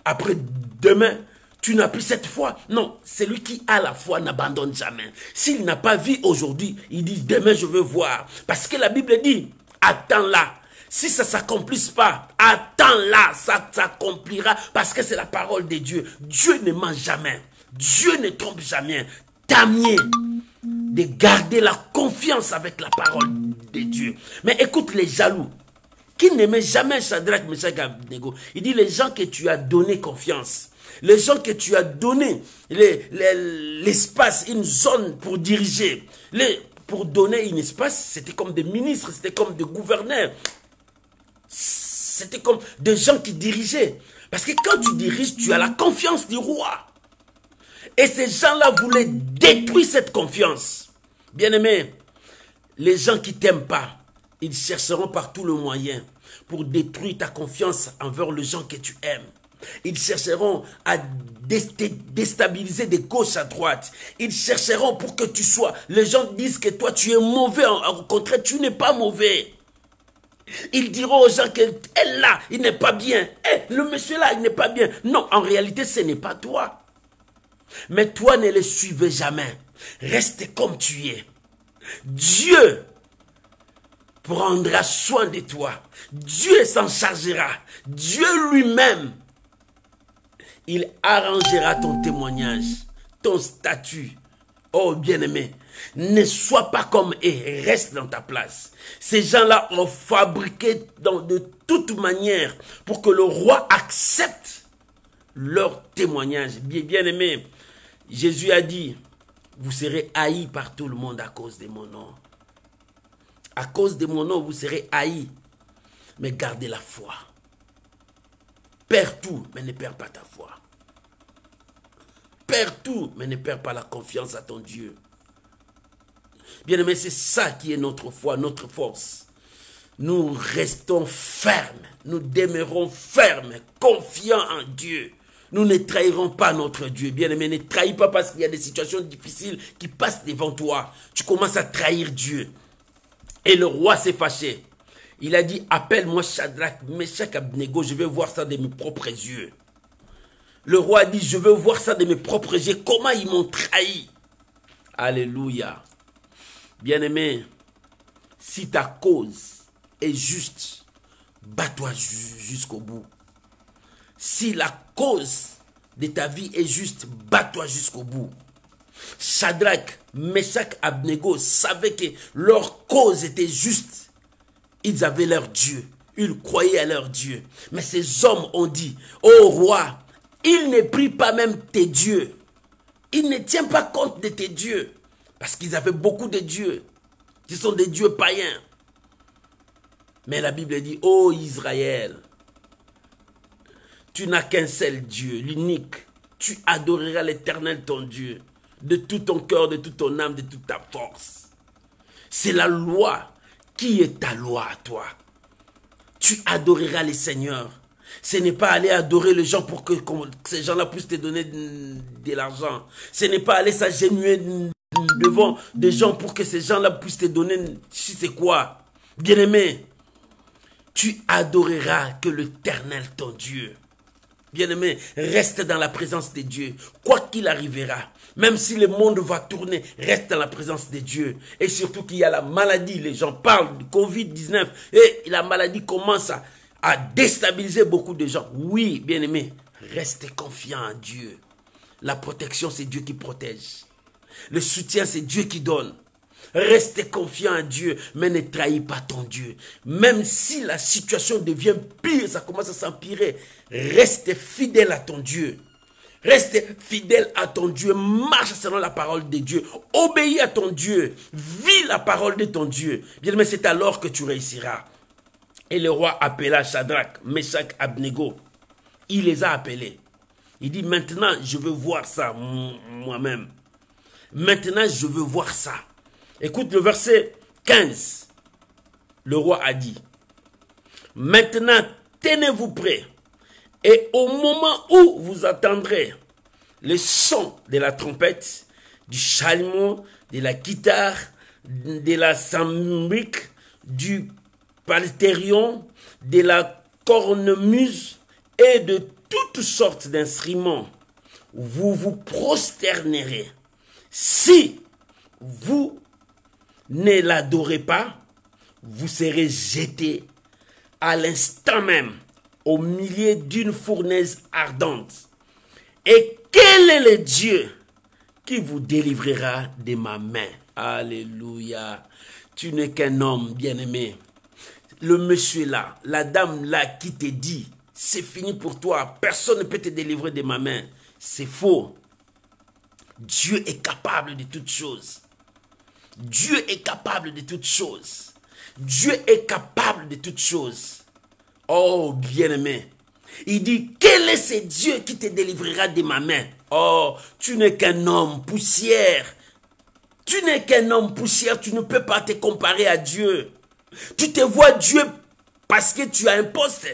après demain, tu n'as plus cette foi. Non, celui qui a la foi n'abandonne jamais. S'il n'a pas vu aujourd'hui, il dit demain je veux voir. Parce que la Bible dit, attends-là. Si ça ne s'accomplisse pas, attends-là, ça s'accomplira. Parce que c'est la parole de Dieu. Dieu ne ment jamais. Dieu ne trompe jamais. Tant mieux de garder la confiance avec la parole de Dieu. Mais écoute les jaloux, qui n'aimaient jamais Shadrach, Meshach, Abednego. Il dit les gens que tu as donné confiance. Les gens que tu as donné l'espace, une zone pour diriger. Pour donner un espace, c'était comme des ministres, c'était comme des gouverneurs. C'était comme des gens qui dirigeaient. Parce que quand tu diriges, tu as la confiance du roi. Et ces gens-là voulaient détruire cette confiance. Bien-aimé, les gens qui ne t'aiment pas, Ils chercheront par tous les moyens pour détruire ta confiance envers les gens que tu aimes. Ils chercheront à déstabiliser de gauche à droite. Ils chercheront pour que tu sois... Les gens disent que toi tu es mauvais. Au contraire, tu n'es pas mauvais. Ils diront aux gens qu'elle là, il n'est pas bien. Le monsieur là, il n'est pas bien. Non, en réalité, ce n'est pas toi. Mais toi, ne le suivez jamais. Reste comme tu es. Dieu prendra soin de toi. Dieu s'en chargera. Dieu lui-même, il arrangera ton témoignage, ton statut. Oh bien-aimé, ne sois pas comme eux, reste dans ta place. Ces gens-là ont fabriqué de toute manière pour que le roi accepte leur témoignage. Bien-aimé, Jésus a dit, vous serez haïs par tout le monde à cause de mon nom. À cause de mon nom, vous serez haïs. Mais gardez la foi. Perds tout, mais ne perds pas ta foi. Perds tout, mais ne perds pas la confiance à ton Dieu. Bien-aimé, c'est ça qui est notre foi, notre force. Nous restons fermes, nous demeurons fermes, confiants en Dieu. Nous ne trahirons pas notre Dieu. Bien-aimé, ne trahis pas parce qu'il y a des situations difficiles qui passent devant toi. Tu commences à trahir Dieu. Et le roi s'est fâché. Il a dit, appelle-moi Shadrach, Meshach, Abednego, je vais voir ça de mes propres yeux. Le roi a dit, je veux voir ça de mes propres yeux. Comment ils m'ont trahi. Alléluia. Bien-aimé, si ta cause est juste, bats-toi jusqu'au bout. Si la cause de ta vie est juste, bats-toi jusqu'au bout. Shadrach, Meshach, Abednego savaient que leur cause était juste. Ils avaient leur Dieu. Ils croyaient à leur Dieu. Mais ces hommes ont dit, ô roi, il ne prie pas même tes dieux. Il ne tient pas compte de tes dieux. Parce qu'ils avaient beaucoup de dieux. Qui sont des dieux païens. Mais la Bible dit, ô Israël, tu n'as qu'un seul Dieu, l'unique. Tu adoreras l'Éternel ton Dieu. De tout ton cœur, de toute ton âme, de toute ta force. C'est la loi. Qui est ta loi à toi? Tu adoreras les seigneurs. Ce n'est pas aller adorer les gens pour que ces gens-là puissent te donner de l'argent. Ce n'est pas aller s'agenouiller devant des gens pour que ces gens-là puissent te donner, je sais quoi. Bien-aimé, tu adoreras que l'Éternel ton Dieu. Bien-aimé, reste dans la présence de Dieu. Quoi qu'il arrivera, même si le monde va tourner, reste dans la présence de Dieu. Et surtout qu'il y a la maladie, les gens parlent du Covid-19 et la maladie commence à déstabiliser beaucoup de gens. Oui, bien-aimé, reste confiant en Dieu. La protection, c'est Dieu qui protège. Le soutien, c'est Dieu qui donne. Reste confiant en Dieu, mais ne trahis pas ton Dieu. Même si la situation devient pire, ça commence à s'empirer, reste fidèle à ton Dieu. Reste fidèle à ton Dieu, marche selon la parole de Dieu, obéis à ton Dieu, vis la parole de ton Dieu. Bien, mais c'est alors que tu réussiras. Et le roi appela Shadrach, Meshach, Abednego. Il les a appelés. Il dit, maintenant je veux voir ça moi-même. Maintenant je veux voir ça. Écoute le verset 15. Le roi a dit, maintenant tenez-vous prêts. Et au moment où vous entendrez le son de la trompette, du chalumeau, de la guitare, de la sambrique, du palterion, de la cornemuse et de toutes sortes d'instruments, vous vous prosternerez. Si vous ne l'adorez pas, vous serez jetés à l'instant même au milieu d'une fournaise ardente. Et quel est le Dieu qui vous délivrera de ma main? Alléluia. Tu n'es qu'un homme bien-aimé. Le monsieur là, la dame là qui te dit, c'est fini pour toi, personne ne peut te délivrer de ma main. C'est faux. Dieu est capable de toutes choses. Dieu est capable de toutes choses. Dieu est capable de toutes choses. Oh, bien-aimé. Il dit, quel est ce Dieu qui te délivrera de ma main? Oh, tu n'es qu'un homme poussière. Tu n'es qu'un homme poussière, tu ne peux pas te comparer à Dieu. Tu te vois Dieu parce que tu as un poste.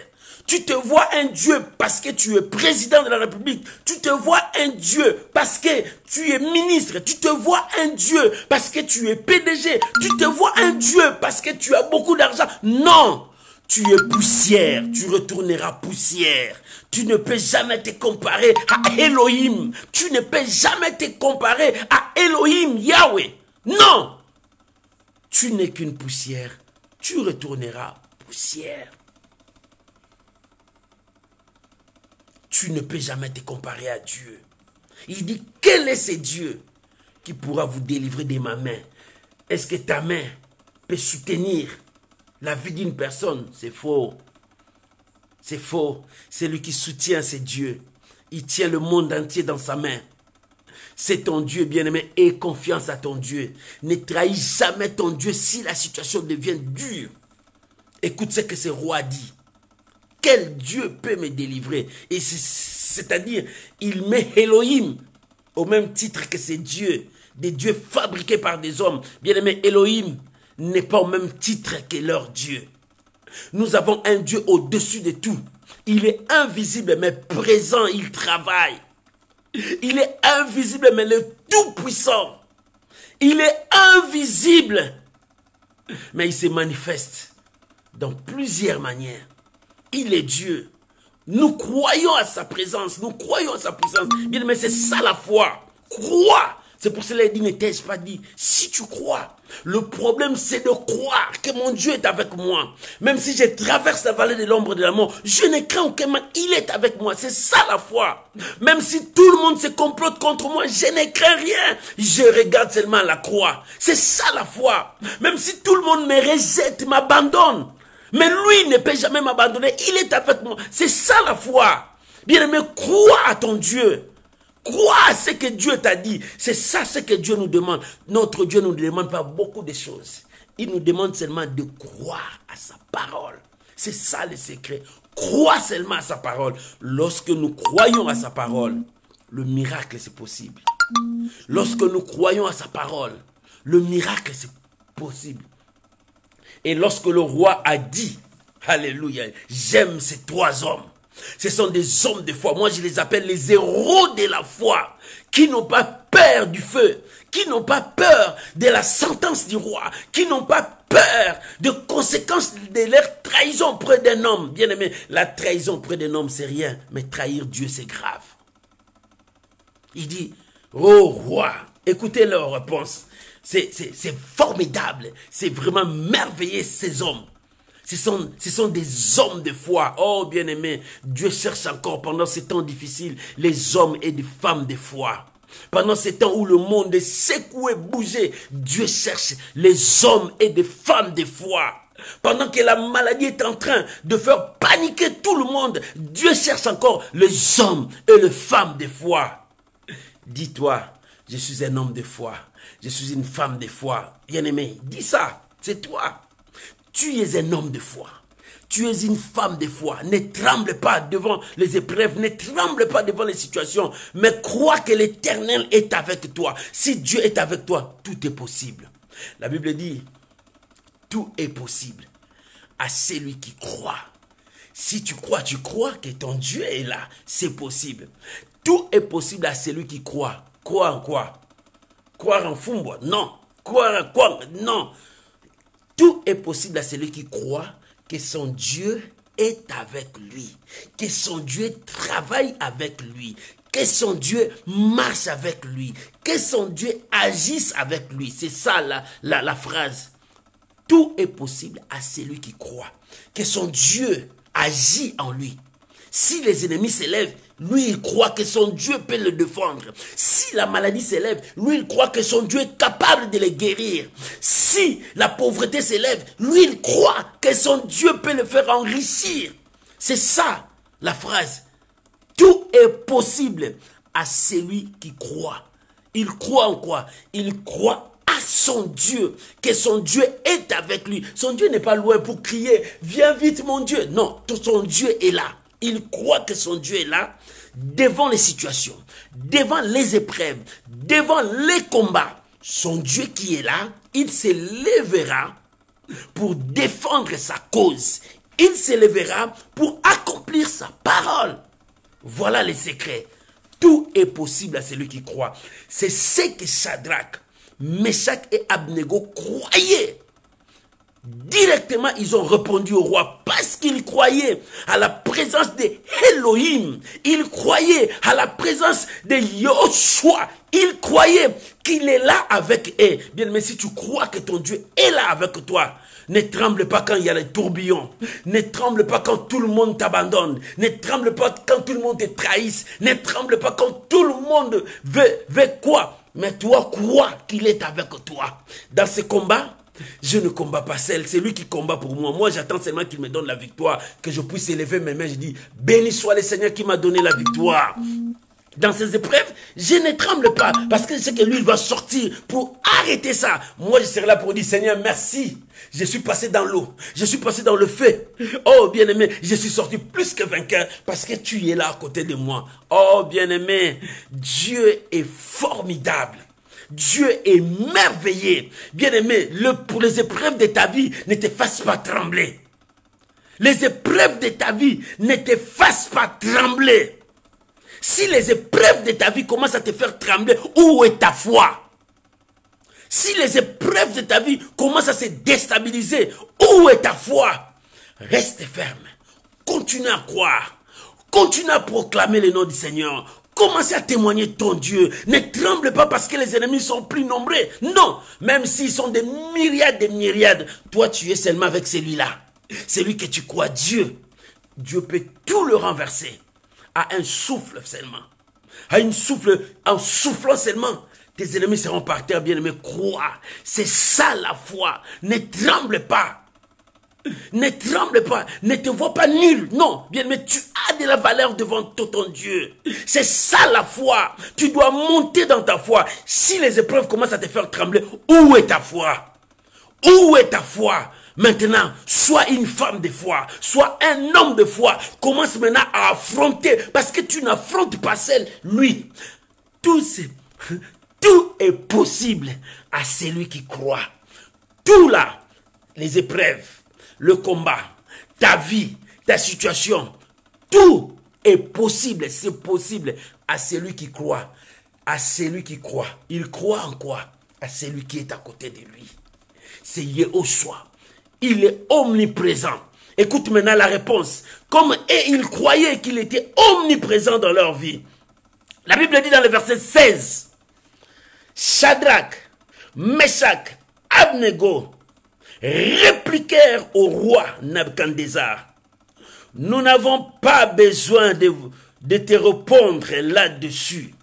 Tu te vois un Dieu parce que tu es président de la République. Tu te vois un Dieu parce que tu es ministre. Tu te vois un Dieu parce que tu es PDG. Tu te vois un Dieu parce que tu as beaucoup d'argent. Non! Tu es poussière. Tu retourneras poussière. Tu ne peux jamais te comparer à Elohim. Tu ne peux jamais te comparer à Elohim, Yahweh. Non! Tu n'es qu'une poussière. Tu retourneras poussière. Tu ne peux jamais te comparer à Dieu. Il dit, quel est ce Dieu qui pourra vous délivrer de ma main? Est-ce que ta main peut soutenir la vie d'une personne? C'est faux. C'est faux. Celui qui soutient, c'est Dieu. Il tient le monde entier dans sa main. C'est ton Dieu, bien-aimé. Aie confiance à ton Dieu. Ne trahis jamais ton Dieu si la situation devient dure. Écoute ce que ce roi dit. Quel Dieu peut me délivrer? Et c'est-à-dire, il met Elohim au même titre que ces dieux, des dieux fabriqués par des hommes. Bien-aimé, Elohim n'est pas au même titre que leur Dieu. Nous avons un Dieu au-dessus de tout. Il est invisible mais présent, il travaille. Il est invisible mais le tout-puissant. Il est invisible mais il se manifeste dans plusieurs manières. Il est Dieu. Nous croyons à sa présence. Nous croyons à sa puissance. Bien, mais c'est ça la foi. Crois. C'est pour cela qu'il dit, ne t'ai-je pas dit, si tu crois. Le problème, c'est de croire que mon Dieu est avec moi. Même si je traverse la vallée de l'ombre de la mort, je ne crains aucun mal. Il est avec moi. C'est ça la foi. Même si tout le monde se complote contre moi, je ne crains rien. Je regarde seulement la croix. C'est ça la foi. Même si tout le monde me rejette, m'abandonne. Mais lui ne peut jamais m'abandonner. Il est avec moi. C'est ça la foi. Bien-aimé, crois à ton Dieu. Crois à ce que Dieu t'a dit. C'est ça ce que Dieu nous demande. Notre Dieu ne nous demande pas beaucoup de choses. Il nous demande seulement de croire à sa parole. C'est ça le secret. Crois seulement à sa parole. Lorsque nous croyons à sa parole, le miracle c'est possible. Lorsque nous croyons à sa parole, le miracle c'est possible. Et lorsque le roi a dit, alléluia, j'aime ces trois hommes. Ce sont des hommes de foi. Moi, je les appelle les héros de la foi. Qui n'ont pas peur du feu. Qui n'ont pas peur de la sentence du roi. Qui n'ont pas peur de conséquences de leur trahison près d'un homme. Bien aimé, la trahison près d'un homme, c'est rien. Mais trahir Dieu, c'est grave. Il dit, oh roi, écoutez leur réponse. C'est formidable. C'est vraiment merveilleux, ces hommes. Ce sont des hommes de foi. Oh, bien-aimé, Dieu cherche encore pendant ces temps difficiles les hommes et des femmes de foi. Pendant ces temps où le monde est secoué, bougé, Dieu cherche les hommes et des femmes de foi. Pendant que la maladie est en train de faire paniquer tout le monde, Dieu cherche encore les hommes et les femmes de foi. Dis-toi, je suis un homme de foi. Je suis une femme de foi. Bien-aimé, dis ça, c'est toi. Tu es un homme de foi. Tu es une femme de foi. Ne tremble pas devant les épreuves. Ne tremble pas devant les situations. Mais crois que l'Éternel est avec toi. Si Dieu est avec toi, tout est possible. La Bible dit, tout est possible à celui qui croit. Si tu crois que ton Dieu est là. C'est possible. Tout est possible à celui qui croit. Croire en quoi? Croire en Fumbo? Non. Croire en quoi? Non. Tout est possible à celui qui croit que son Dieu est avec lui, que son Dieu travaille avec lui, que son Dieu marche avec lui, que son Dieu agisse avec lui. C'est ça la phrase. Tout est possible à celui qui croit que son Dieu agit en lui. Si les ennemis s'élèvent, lui, il croit que son Dieu peut le défendre. Si la maladie s'élève, lui, il croit que son Dieu est capable de les guérir. Si la pauvreté s'élève, lui, il croit que son Dieu peut le faire enrichir. C'est ça, la phrase. Tout est possible à celui qui croit. Il croit en quoi? Il croit à son Dieu, que son Dieu est avec lui. Son Dieu n'est pas loin pour crier, viens vite mon Dieu. Non, son Dieu est là. Il croit que son Dieu est là, devant les situations, devant les épreuves, devant les combats. Son Dieu qui est là, il se lèvera pour défendre sa cause. Il s'élèvera pour accomplir sa parole. Voilà les secrets. Tout est possible à celui qui croit. C'est ce que Shadrach, Meshach et Abednego croyaient. Directement, ils ont répondu au roi parce qu'ils croyaient à la présence de Elohim. Ils croyaient à la présence de Yoshua. Ils croyaient qu'il est là avec eux. Bien, mais si tu crois que ton Dieu est là avec toi, ne tremble pas quand il y a les tourbillons. Ne tremble pas quand tout le monde t'abandonne. Ne tremble pas quand tout le monde te trahisse. Ne tremble pas quand tout le monde veut quoi. Mais toi, crois qu'il est avec toi. Dans ce combat, je ne combats pas seul, c'est lui qui combat pour moi. Moi, j'attends seulement qu'il me donne la victoire, que je puisse élever mes mains. Je dis, béni soit le Seigneur qui m'a donné la victoire. Dans ces épreuves, je ne tremble pas, parce que je sais que lui, il va sortir pour arrêter ça. Moi, je serai là pour dire, Seigneur, merci. Je suis passé dans l'eau, je suis passé dans le feu. Oh, bien-aimé, je suis sorti plus que vainqueur, parce que tu es là à côté de moi. Oh, bien-aimé, Dieu est formidable. Dieu est merveilleux. Bien-aimé, pour les épreuves de ta vie, ne te fasse pas trembler. Les épreuves de ta vie ne te fassent pas trembler. Si les épreuves de ta vie commencent à te faire trembler, où est ta foi? Si les épreuves de ta vie commencent à se déstabiliser, où est ta foi? Reste ferme. Continue à croire. Continue à proclamer le nom du Seigneur. Commencez à témoigner de ton Dieu. Ne tremble pas parce que les ennemis sont plus nombreux. Non, même s'ils sont des myriades, toi tu es seulement avec celui-là. Celui que tu crois, Dieu. Dieu peut tout le renverser. À un souffle seulement. En soufflant seulement, tes ennemis seront par terre, bien-aimés. Crois. C'est ça la foi. Ne tremble pas. Ne tremble pas, ne te vois pas nul. Non, bien, mais tu as de la valeur devant ton Dieu. C'est ça la foi. Tu dois monter dans ta foi. Si les épreuves commencent à te faire trembler, où est ta foi? Où est ta foi? Maintenant, sois une femme de foi, sois un homme de foi. Commence maintenant à affronter, parce que tu n'affrontes pas seul. Lui, tout est possible à celui qui croit. Tout là, les épreuves, le combat, ta vie, ta situation, tout est possible, c'est possible à celui qui croit. À celui qui croit. Il croit en quoi? À celui qui est à côté de lui. C'est Yehoshua. Il est omniprésent. Écoute maintenant la réponse. Comme ils croyaient qu'il était omniprésent dans leur vie. La Bible dit dans le verset 16, Shadrach, Meshach, Abednego répliquèrent au roi Nabuchodonosor. Nous n'avons pas besoin de te répondre là-dessus.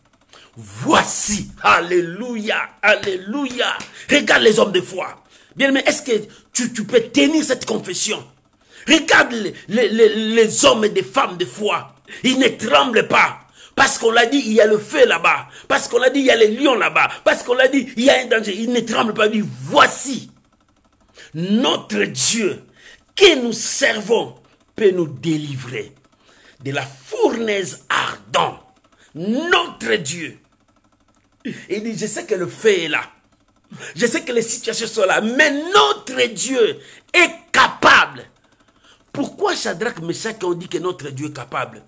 Voici, alléluia, alléluia. Regarde les hommes de foi. Bien, mais est-ce que tu peux tenir cette confession? Regarde les hommes et les femmes de foi. Ils ne tremblent pas. Parce qu'on l'a dit, il y a le feu là-bas. Parce qu'on l'a dit, il y a les lions là-bas. Parce qu'on l'a dit, il y a un danger. Ils ne tremblent pas. Ils disent, voici. Notre Dieu que nous servons peut nous délivrer de la fournaise ardente. Notre Dieu. Il dit, je sais que le feu est là. Je sais que les situations sont là. Mais notre Dieu est capable. Pourquoi Shadrach, Meshach ont dit que notre Dieu est capable?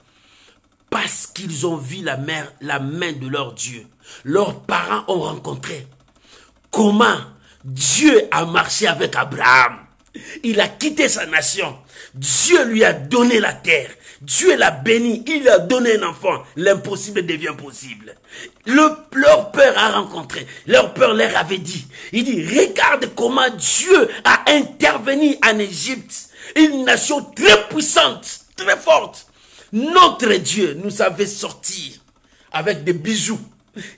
Parce qu'ils ont vu la main de leur Dieu. Leurs parents ont rencontré comment Dieu a marché avec Abraham. Il a quitté sa nation. Dieu lui a donné la terre. Dieu l'a béni. Il a donné un enfant. L'impossible devient possible. Leur père a rencontré. Leur père leur avait dit. Il dit, regarde comment Dieu a intervenu en Égypte. Une nation très puissante, très forte. Notre Dieu nous avait sortis avec des bijoux,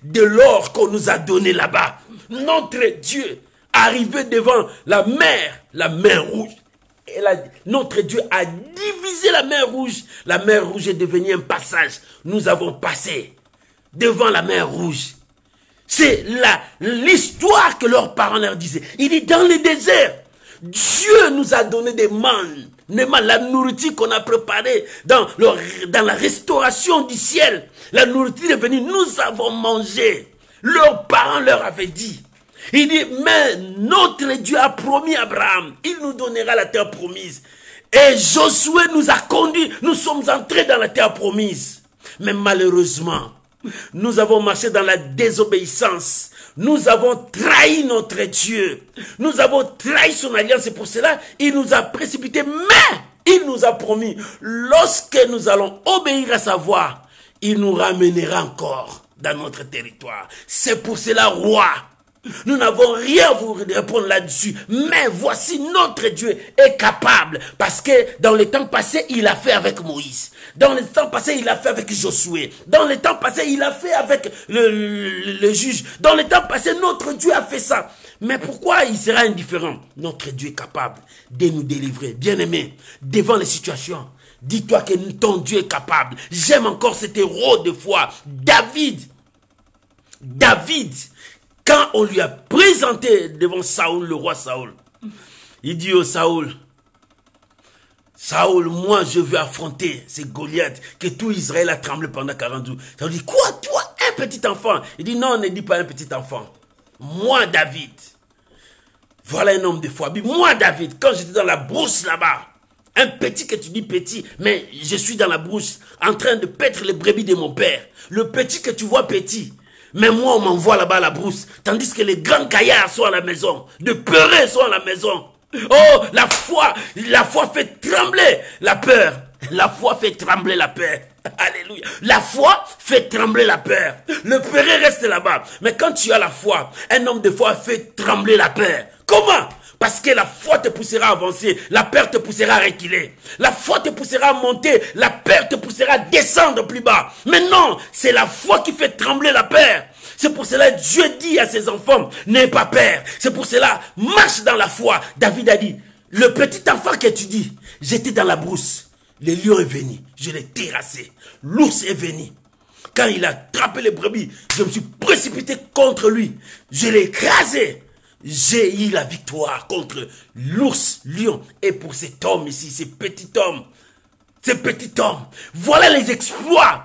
de l'or qu'on nous a donné là-bas. Notre Dieu arrivé devant la mer rouge. Et notre Dieu a divisé la mer rouge. La mer rouge est devenue un passage. Nous avons passé devant la mer rouge. C'est l'histoire que leurs parents leur disaient. Il dit dans le désert, Dieu nous a donné des mannes. La nourriture qu'on a préparée dans la restauration du ciel. La nourriture est venue, nous avons mangé. Leurs parents leur avaient dit. Il dit, mais notre Dieu a promis à Abraham, il nous donnera la terre promise. Et Josué nous a conduits, nous sommes entrés dans la terre promise. Mais malheureusement, nous avons marché dans la désobéissance. Nous avons trahi notre Dieu. Nous avons trahi son alliance. C'est pour cela il nous a précipités. Mais il nous a promis, lorsque nous allons obéir à sa voix, il nous ramènera encore dans notre territoire. C'est pour cela, roi, nous n'avons rien à vous répondre là-dessus. Mais voici notre Dieu est capable. Parce que dans les temps passés, il a fait avec Moïse. Dans les temps passés, il a fait avec Josué. Dans les temps passés, il a fait avec le juge. Dans les temps passés, notre Dieu a fait ça. Mais pourquoi il sera indifférent? Notre Dieu est capable de nous délivrer. Bien-aimé, devant les situations, dis-toi que ton Dieu est capable. J'aime encore cet héros de foi, David. David, quand on lui a présenté devant Saoul, le roi Saoul, il dit au Saoul, Saoul, moi je veux affronter ces Goliath, que tout Israël a tremblé pendant 40 jours. Saoul dit, quoi, toi, un petit enfant? Il dit, non, ne dis pas un petit enfant. Moi, David, voilà un homme de foi. Moi, David, quand j'étais dans la brousse là-bas, un petit que tu dis petit, mais je suis dans la brousse, en train de paître les brebis de mon père. Le petit que tu vois petit, mais moi, on m'envoie là-bas à la brousse. Tandis que les grands gaillards sont à la maison. De peureux sont à la maison. Oh, la foi fait trembler la peur. La foi fait trembler la peur. Alléluia. La foi fait trembler la peur. Le peureux reste là-bas. Mais quand tu as la foi, un homme de foi fait trembler la peur. Comment? Parce que la foi te poussera à avancer, la peur te poussera à reculer. La foi te poussera à monter, la peur te poussera à descendre plus bas. Mais non, c'est la foi qui fait trembler la peur. C'est pour cela que Dieu dit à ses enfants, n'aie pas peur. C'est pour cela, marche dans la foi. David a dit, le petit enfant que tu dis, j'étais dans la brousse. Le lion est venu, je l'ai terrassé. L'ours est venu. Quand il a attrapé les brebis, je me suis précipité contre lui. Je l'ai écrasé. J'ai eu la victoire contre l'ours, lion. Et pour cet homme ici, ce petit homme, voilà les exploits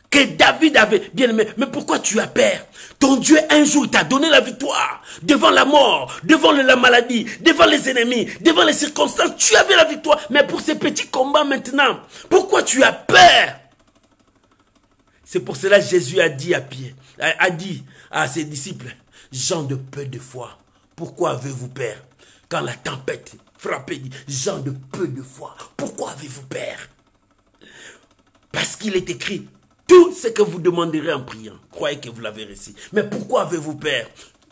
que David avait. Bien aimé, mais pourquoi tu as peur? Ton Dieu un jour t'a donné la victoire devant la mort, devant la maladie, devant les ennemis, devant les circonstances. Tu avais la victoire, mais pour ces petits combats maintenant, pourquoi tu as peur? C'est pour cela que Jésus a dit à ses disciples, gens de peu de foi, pourquoi avez-vous peur? Quand la tempête frappait, gens de peu de foi, pourquoi avez-vous peur? Parce qu'il est écrit, tout ce que vous demanderez en priant, croyez que vous l'avez reçu. Mais pourquoi avez-vous peur?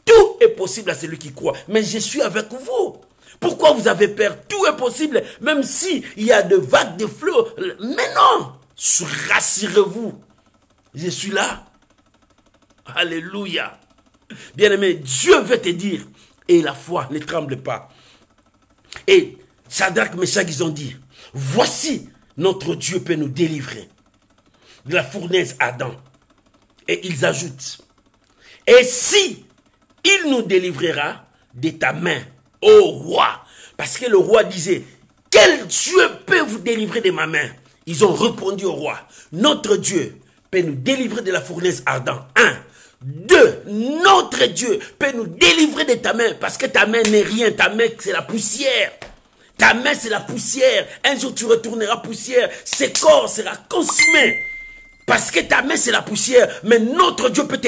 Tout est possible à celui qui croit. Mais je suis avec vous. Pourquoi vous avez peur? Tout est possible, même s'il y a de vagues de flots. Mais non, rassurez-vous, je suis là. Alléluia. Bien-aimé, Dieu veut te dire, et la foi ne tremble pas. Et Shadrach, Meshach, ils ont dit, voici notre Dieu peut nous délivrer de la fournaise ardente. Et ils ajoutent, et si il nous délivrera de ta main, ô roi, parce que le roi disait, quel Dieu peut vous délivrer de ma main? Ils ont répondu au roi, notre Dieu peut nous délivrer de la fournaise ardente. 1. 2. Notre Dieu peut nous délivrer de ta main, parce que ta main n'est rien, ta main c'est la poussière. Ta main c'est la poussière. Un jour tu retourneras poussière, ce corps sera consumé. Parce que ta main c'est la poussière, mais notre Dieu peut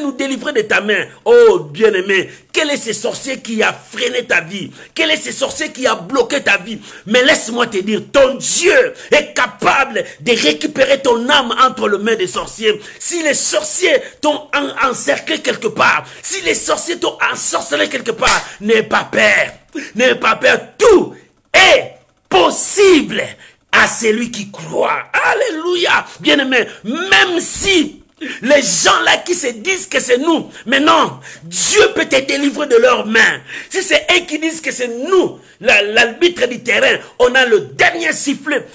nous délivrer de ta main. Oh bien-aimé, quel est ce sorcier qui a freiné ta vie? Quel est ce sorcier qui a bloqué ta vie? Mais laisse-moi te dire, ton Dieu est capable de récupérer ton âme entre les mains des sorciers. Si les sorciers t'ont encerclé quelque part, si les sorciers t'ont ensorcelé quelque part, n'aie pas peur. N'aie pas peur, tout est possible à celui qui croit. Alléluia. Bien-aimé, même si les gens là qui se disent que c'est nous, mais non, Dieu peut te délivrer de leurs mains. Si c'est eux qui disent que c'est nous, l'arbitre du terrain, on a le dernier sifflet,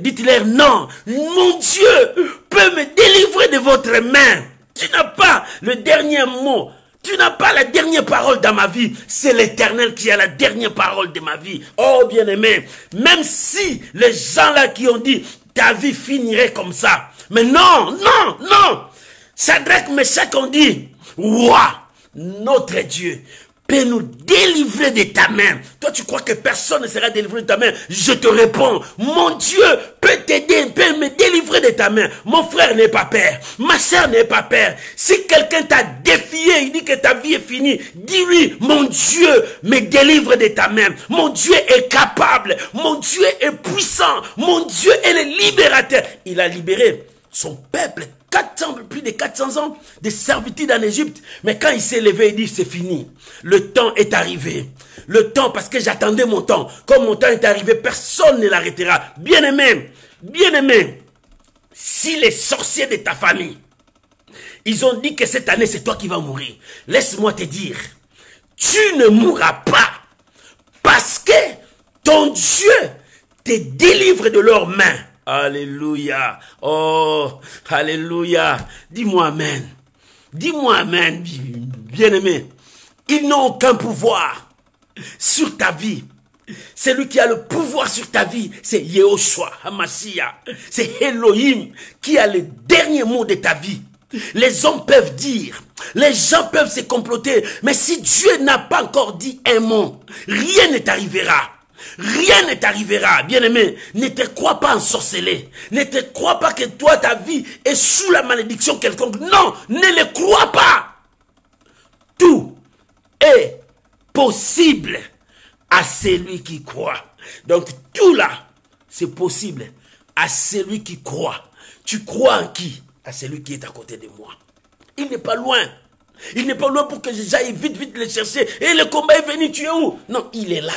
dites-leur non, mon Dieu peut me délivrer de votre main. Tu n'as pas le dernier mot. Tu n'as pas la dernière parole dans ma vie. C'est l'Éternel qui a la dernière parole de ma vie. Oh bien-aimé, même si les gens là qui ont dit ta vie finirait comme ça. Mais non, non, non. Shadrach, Meshach ont dit, ouah, notre Dieu peut nous délivrer de ta main. Toi, tu crois que personne ne sera délivré de ta main? Je te réponds, mon Dieu peut t'aider, peut me délivrer de ta main. Mon frère n'est pas père, ma soeur n'est pas père. Si quelqu'un t'a défié, il dit que ta vie est finie, dis-lui, mon Dieu me délivre de ta main. Mon Dieu est capable, mon Dieu est puissant, mon Dieu est le libérateur. Il a libéré son peuple, plus de 400 ans de servitude en Égypte. Mais quand il s'est levé, il dit, c'est fini. Le temps est arrivé. Le temps, parce que j'attendais mon temps. Comme mon temps est arrivé, personne ne l'arrêtera. Bien-aimé, si les sorciers de ta famille, ils ont dit que cette année, c'est toi qui vas mourir. Laisse-moi te dire, tu ne mourras pas. Parce que ton Dieu te délivre de leurs mains. Alléluia. Oh, alléluia. Dis-moi amen. Dis-moi amen, bien-aimé. Ils n'ont aucun pouvoir sur ta vie. Celui qui a le pouvoir sur ta vie, c'est Yehoshua, Hamashiach. C'est Elohim qui a le dernier mot de ta vie. Les hommes peuvent dire, les gens peuvent se comploter, mais si Dieu n'a pas encore dit un mot, rien ne t'arrivera. Rien ne t'arrivera, bien-aimé. Ne te crois pas ensorcelé. Ne te crois pas que toi, ta vie est sous la malédiction quelconque. Non, ne le crois pas. Tout est possible à celui qui croit. Donc, tout là, c'est possible à celui qui croit. Tu crois en qui? À celui qui est à côté de moi. Il n'est pas loin. Il n'est pas loin pour que j'aille vite le chercher. Et le combat est venu, tu es où? Non, il est là.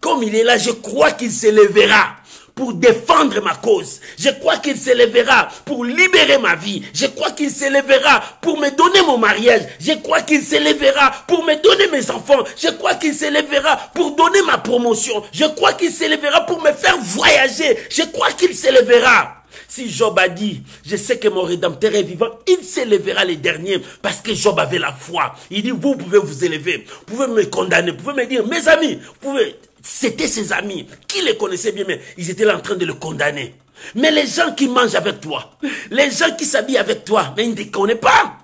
Comme il est là, je crois qu'il se lèvera pour défendre ma cause. Je crois qu'il se lèvera pour libérer ma vie. Je crois qu'il se lèvera pour me donner mon mariage. Je crois qu'il se lèvera pour me donner mes enfants. Je crois qu'il se lèvera pour donner ma promotion. Je crois qu'il se lèvera pour me faire voyager. Je crois qu'il se lèvera. Si Job a dit, je sais que mon Rédempteur est vivant, il s'élèvera les derniers parce que Job avait la foi. Il dit, vous pouvez vous élever, vous pouvez me condamner, vous pouvez me dire, mes amis, vous pouvez... C'était ses amis qui les connaissaient bien, mais ils étaient là en train de le condamner. Mais les gens qui mangent avec toi, les gens qui s'habillent avec toi, mais ils ne les connaissent pas.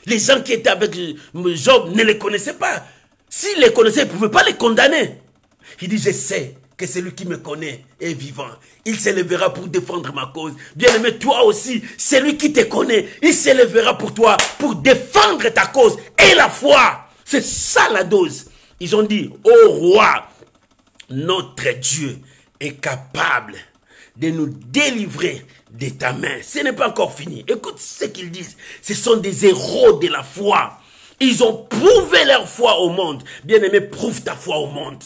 Les gens qui étaient avec Job ne les connaissaient pas. S'ils les connaissaient, ils ne pouvaient pas les condamner. Il dit, je sais que celui qui me connaît est vivant. Il s'élèvera pour défendre ma cause. Bien-aimé, toi aussi, celui qui te connaît, il s'élèvera pour toi, pour défendre ta cause et la foi. C'est ça la dose. Ils ont dit, ô roi, notre Dieu est capable de nous délivrer de ta main. Ce n'est pas encore fini. Écoute ce qu'ils disent. Ce sont des héros de la foi. Ils ont prouvé leur foi au monde. Bien-aimé, prouve ta foi au monde.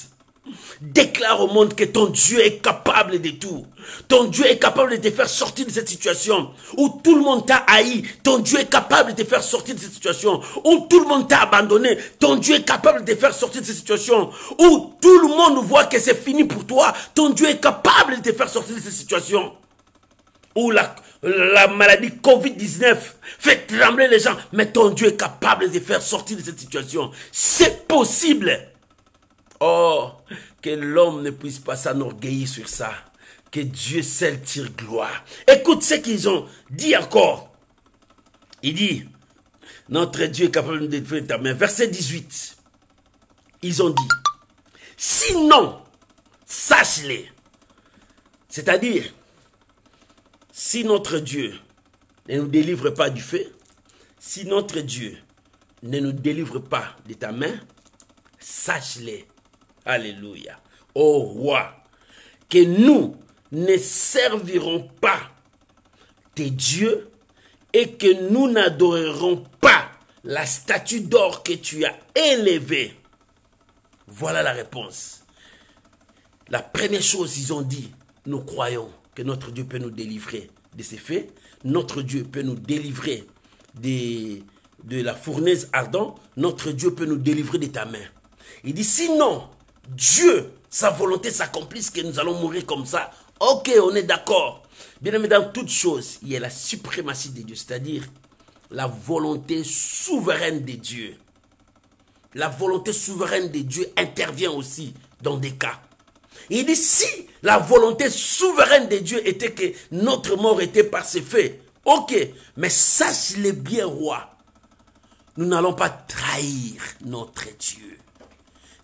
Déclare au monde que ton Dieu est capable de tout. Ton Dieu est capable de te faire sortir de cette situation où tout le monde t'a haï. Ton Dieu est capable de te faire sortir de cette situation où tout le monde t'a abandonné. Ton Dieu est capable de te faire sortir de cette situation où tout le monde voit que c'est fini pour toi. Ton Dieu est capable de te faire sortir de cette situation où la maladie Covid-19 fait trembler les gens. Mais ton Dieu est capable de te faire sortir de cette situation. C'est possible. Oh, que l'homme ne puisse pas s'enorgueillir sur ça. Que Dieu seul tire gloire. Écoute ce qu'ils ont dit encore. Il dit, notre Dieu est capable de nous délivrer de ta main. Verset 18. Ils ont dit, sinon, sache-les. C'est-à-dire, si notre Dieu ne nous délivre pas du feu, si notre Dieu ne nous délivre pas de ta main, sache-les. Alléluia. Ô roi, que nous ne servirons pas tes dieux et que nous n'adorerons pas la statue d'or que tu as élevée. Voilà la réponse. La première chose, ils ont dit, nous croyons que notre Dieu peut nous délivrer de ces faits. Notre Dieu peut nous délivrer de la fournaise ardente. Notre Dieu peut nous délivrer de ta main. Il dit, sinon, Dieu, sa volonté s'accomplisse que nous allons mourir comme ça. Ok, on est d'accord. Bien aimé, dans toute chose, il y a la suprématie de Dieu, c'est-à-dire la volonté souveraine de Dieu. La volonté souveraine de Dieu intervient aussi dans des cas. Il dit, si la volonté souveraine de Dieu était que notre mort était par ses faits, ok, mais sache-le bien, roi, nous n'allons pas trahir notre Dieu.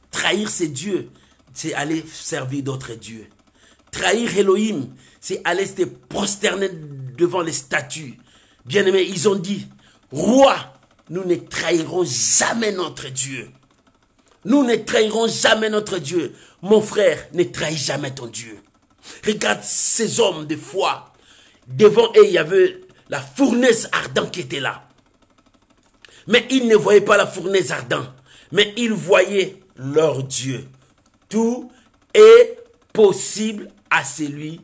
Trahir c'est Dieu, c'est aller servir d'autres dieux. Trahir Elohim, c'est aller se prosterner devant les statues. Bien-aimés, ils ont dit, roi, nous ne trahirons jamais notre Dieu. Nous ne trahirons jamais notre Dieu. Mon frère, ne trahis jamais ton Dieu. Regarde ces hommes de foi. Devant eux, il y avait la fournaise ardente qui était là. Mais ils ne voyaient pas la fournaise ardente. Mais ils voyaient leur Dieu. Tout est possible à celui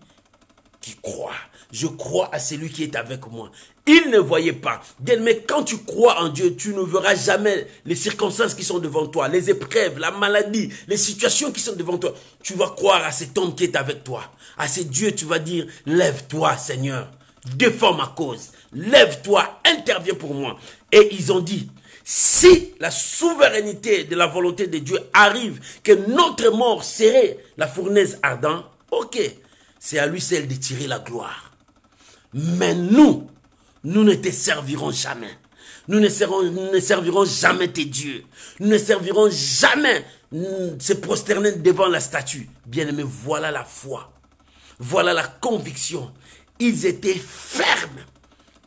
qui croit. Je crois à celui qui est avec moi. Ils ne voyaient pas. Mais quand tu crois en Dieu, tu ne verras jamais les circonstances qui sont devant toi, les épreuves, la maladie, les situations qui sont devant toi. Tu vas croire à cet homme qui est avec toi. À ce Dieu, tu vas dire, lève-toi Seigneur, défends ma cause. Lève-toi, interviens pour moi. Et ils ont dit, si la souveraineté de la volonté de Dieu arrive, que notre mort serait la fournaise ardente, ok, c'est à lui seul de tirer la gloire. Mais nous ne te servirons jamais. Nous ne servirons jamais tes dieux. Nous ne servirons jamais se prosterner devant la statue. Bien-aimé, voilà la foi. Voilà la conviction. Ils étaient fermes.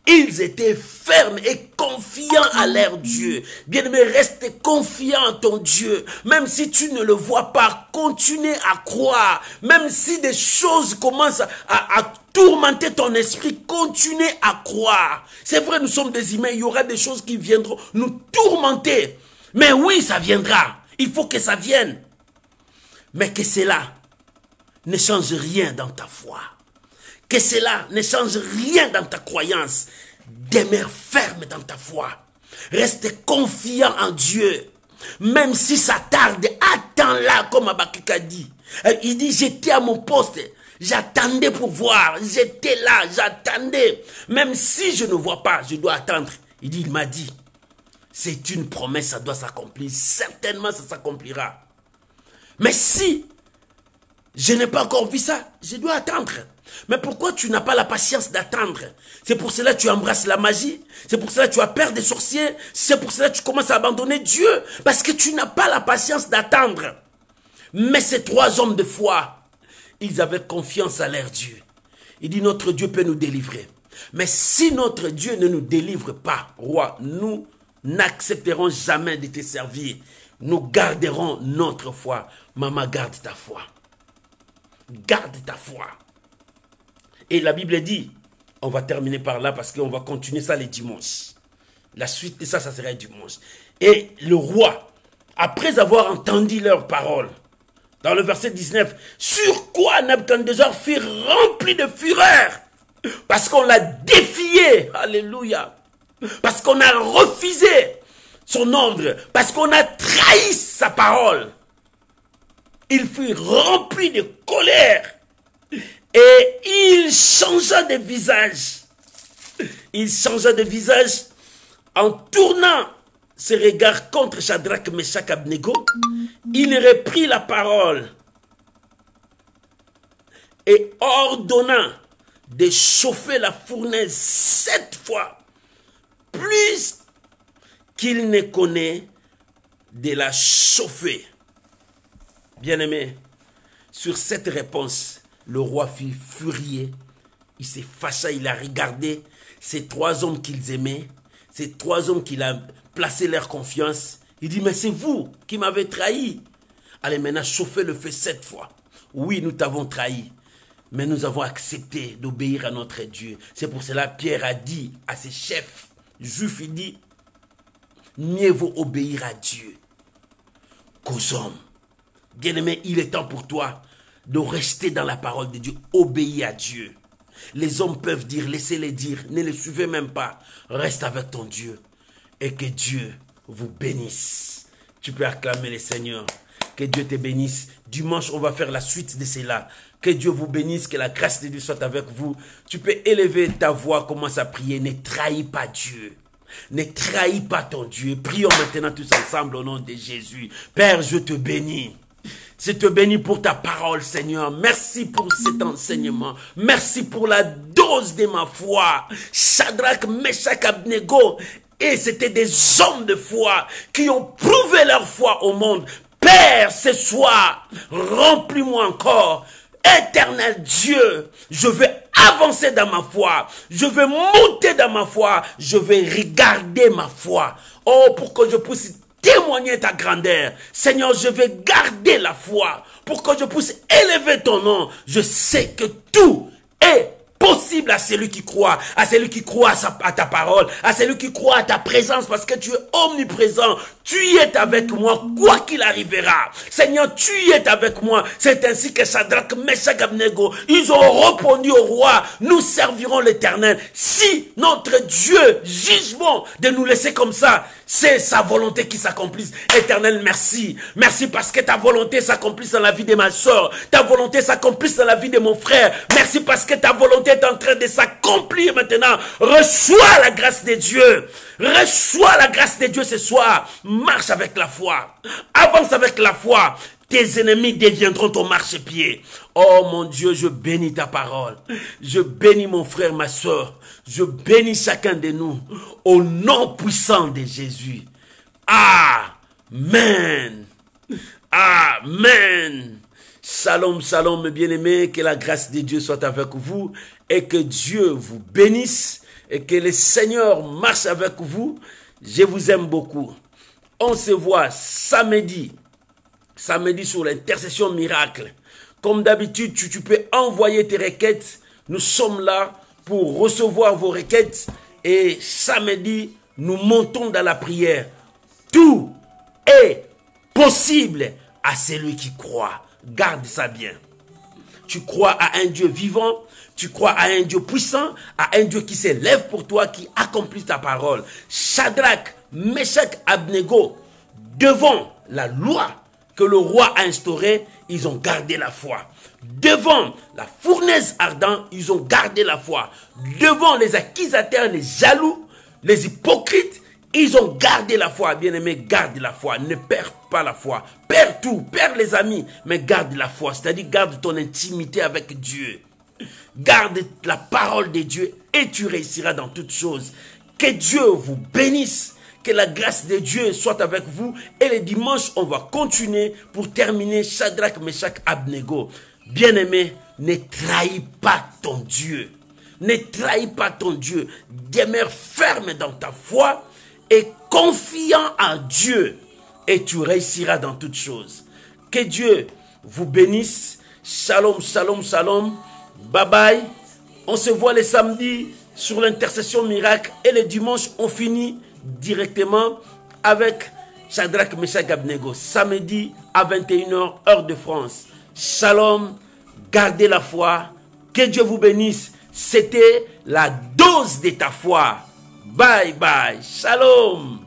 Ils étaient fermes et confiants à leur Dieu. Bien-aimé, reste confiant en ton Dieu. Même si tu ne le vois pas, continue à croire. Même si des choses commencent à tourmenter ton esprit, continue à croire. C'est vrai, nous sommes des humains, il y aura des choses qui viendront nous tourmenter. Mais oui, ça viendra. Il faut que ça vienne. Mais que cela ne change rien dans ta foi. Que cela ne change rien dans ta croyance. Demeure ferme dans ta foi. Reste confiant en Dieu. Même si ça tarde, attends-là, comme Habakkuk a dit. Il dit, j'étais à mon poste. J'attendais pour voir. J'étais là, j'attendais. Même si je ne vois pas, je dois attendre. Il dit, il m'a dit, c'est une promesse, ça doit s'accomplir. Certainement, ça s'accomplira. Mais si je n'ai pas encore vu ça, je dois attendre. Mais pourquoi tu n'as pas la patience d'attendre? C'est pour cela que tu embrasses la magie. C'est pour cela que tu as peur des sorciers. C'est pour cela que tu commences à abandonner Dieu. Parce que tu n'as pas la patience d'attendre. Mais ces trois hommes de foi, ils avaient confiance à leur Dieu. Il dit, notre Dieu peut nous délivrer. Mais si notre Dieu ne nous délivre pas, roi, nous n'accepterons jamais de te servir. Nous garderons notre foi. Maman, garde ta foi. Garde ta foi. Et la Bible dit, on va terminer par là parce qu'on va continuer ça les dimanches. La suite de ça, ça sera dimanche. Et le roi, après avoir entendu leurs paroles, dans le verset 19, sur quoi Nabuchodonosor fut rempli de fureur? Parce qu'on l'a défié. Alléluia. Parce qu'on a refusé son ordre. Parce qu'on a trahi sa parole. Il fut rempli de colère. Et il changea de visage. Il changea de visage en tournant ses regards contre Shadrach, Meshach, Abednego. Il reprit la parole et ordonna de chauffer la fournaise 7 fois, plus qu'il ne connaît de la chauffer. Bien-aimé, sur cette réponse, le roi fut furieux, il s'est fâché, il a regardé ces trois hommes qu'ils aimaient, ces trois hommes qu'il a placé leur confiance. Il dit, mais c'est vous qui m'avez trahi. Allez maintenant, chauffez le feu 7 fois. Oui, nous t'avons trahi, mais nous avons accepté d'obéir à notre Dieu. C'est pour cela que Pierre a dit à ses chefs juifs, il dit, mieux vaut obéir à Dieu qu'aux hommes. Bien-aimé, il est temps pour toi de rester dans la parole de Dieu, obéir à Dieu. Les hommes peuvent dire, laissez-les dire, ne les suivez même pas. Reste avec ton Dieu et que Dieu vous bénisse. Tu peux acclamer le Seigneur. Que Dieu te bénisse. Dimanche, on va faire la suite de cela. Que Dieu vous bénisse, que la grâce de Dieu soit avec vous. Tu peux élever ta voix, commence à prier. Ne trahis pas Dieu. Ne trahis pas ton Dieu. Prions maintenant tous ensemble au nom de Jésus. Père, je te bénis. Je te bénis pour ta parole, Seigneur. Merci pour cet enseignement. Merci pour la dose de ma foi. Shadrach, Meshach, Abednego Et c'était des hommes de foi qui ont prouvé leur foi au monde. Père, ce soir, remplis-moi encore. Éternel Dieu, je vais avancer dans ma foi. Je vais monter dans ma foi. Je vais regarder ma foi. Oh, pour que je puisse témoigner ta grandeur. Seigneur, je vais garder la foi. Pour que je puisse élever ton nom. Je sais que tout est possible à celui qui croit, à celui qui croit à ta parole, à celui qui croit à ta présence, parce que tu es omniprésent. Tu y es avec moi, quoi qu'il arrivera. Seigneur, tu y es avec moi. C'est ainsi que Shadrach, Meshach, Abednego, ils ont répondu au roi, nous servirons l'Éternel. Si notre Dieu juge bon de nous laisser comme ça, c'est sa volonté qui s'accomplisse. Éternel, merci. Merci parce que ta volonté s'accomplisse dans la vie de ma soeur. Ta volonté s'accomplisse dans la vie de mon frère. Merci parce que ta volonté est en train de s'accomplir maintenant. Reçois la grâce de Dieu. Reçois la grâce de Dieu ce soir. Marche avec la foi. Avance avec la foi. Tes ennemis deviendront ton marchepied. Oh mon Dieu, je bénis ta parole. Je bénis mon frère, ma soeur. Je bénis chacun de nous. Au nom puissant de Jésus. Amen. Amen. Shalom, shalom, mes bien-aimés. Que la grâce de Dieu soit avec vous. Et que Dieu vous bénisse. Et que le Seigneur marche avec vous. Je vous aime beaucoup. On se voit samedi sur l'intercession miracle. Comme d'habitude, tu peux envoyer tes requêtes. Nous sommes là pour recevoir vos requêtes. Et samedi, nous montons dans la prière. Tout est possible à celui qui croit. Garde ça bien. Tu crois à un Dieu vivant. Tu crois à un Dieu puissant, à un Dieu qui s'élève pour toi, qui accomplit ta parole. Shadrach, Meshach, Abednego, devant la loi que le roi a instaurée, ils ont gardé la foi. Devant la fournaise ardente, ils ont gardé la foi. Devant les accusateurs, les jaloux, les hypocrites, ils ont gardé la foi. Bien-aimé, garde la foi. Ne perds pas la foi. Perds tout, perds les amis, mais garde la foi. C'est-à-dire, garde ton intimité avec Dieu. Garde la parole de Dieu et tu réussiras dans toutes choses. Que Dieu vous bénisse. Que la grâce de Dieu soit avec vous. Et le dimanche, on va continuer pour terminer Shadrach, Meshach, Abednego. Bien-aimé, ne trahis pas ton Dieu. Ne trahis pas ton Dieu. Demeure ferme dans ta foi et confiant en Dieu. Et tu réussiras dans toutes choses. Que Dieu vous bénisse. Shalom, shalom, shalom. Bye bye. On se voit les samedis sur l'intercession miracle. Et le dimanche, on finit directement avec Shadrach, Meshach, Abednego. Samedi à 21h, heure de France. Shalom. Gardez la foi. Que Dieu vous bénisse. C'était la dose de ta foi. Bye bye. Shalom.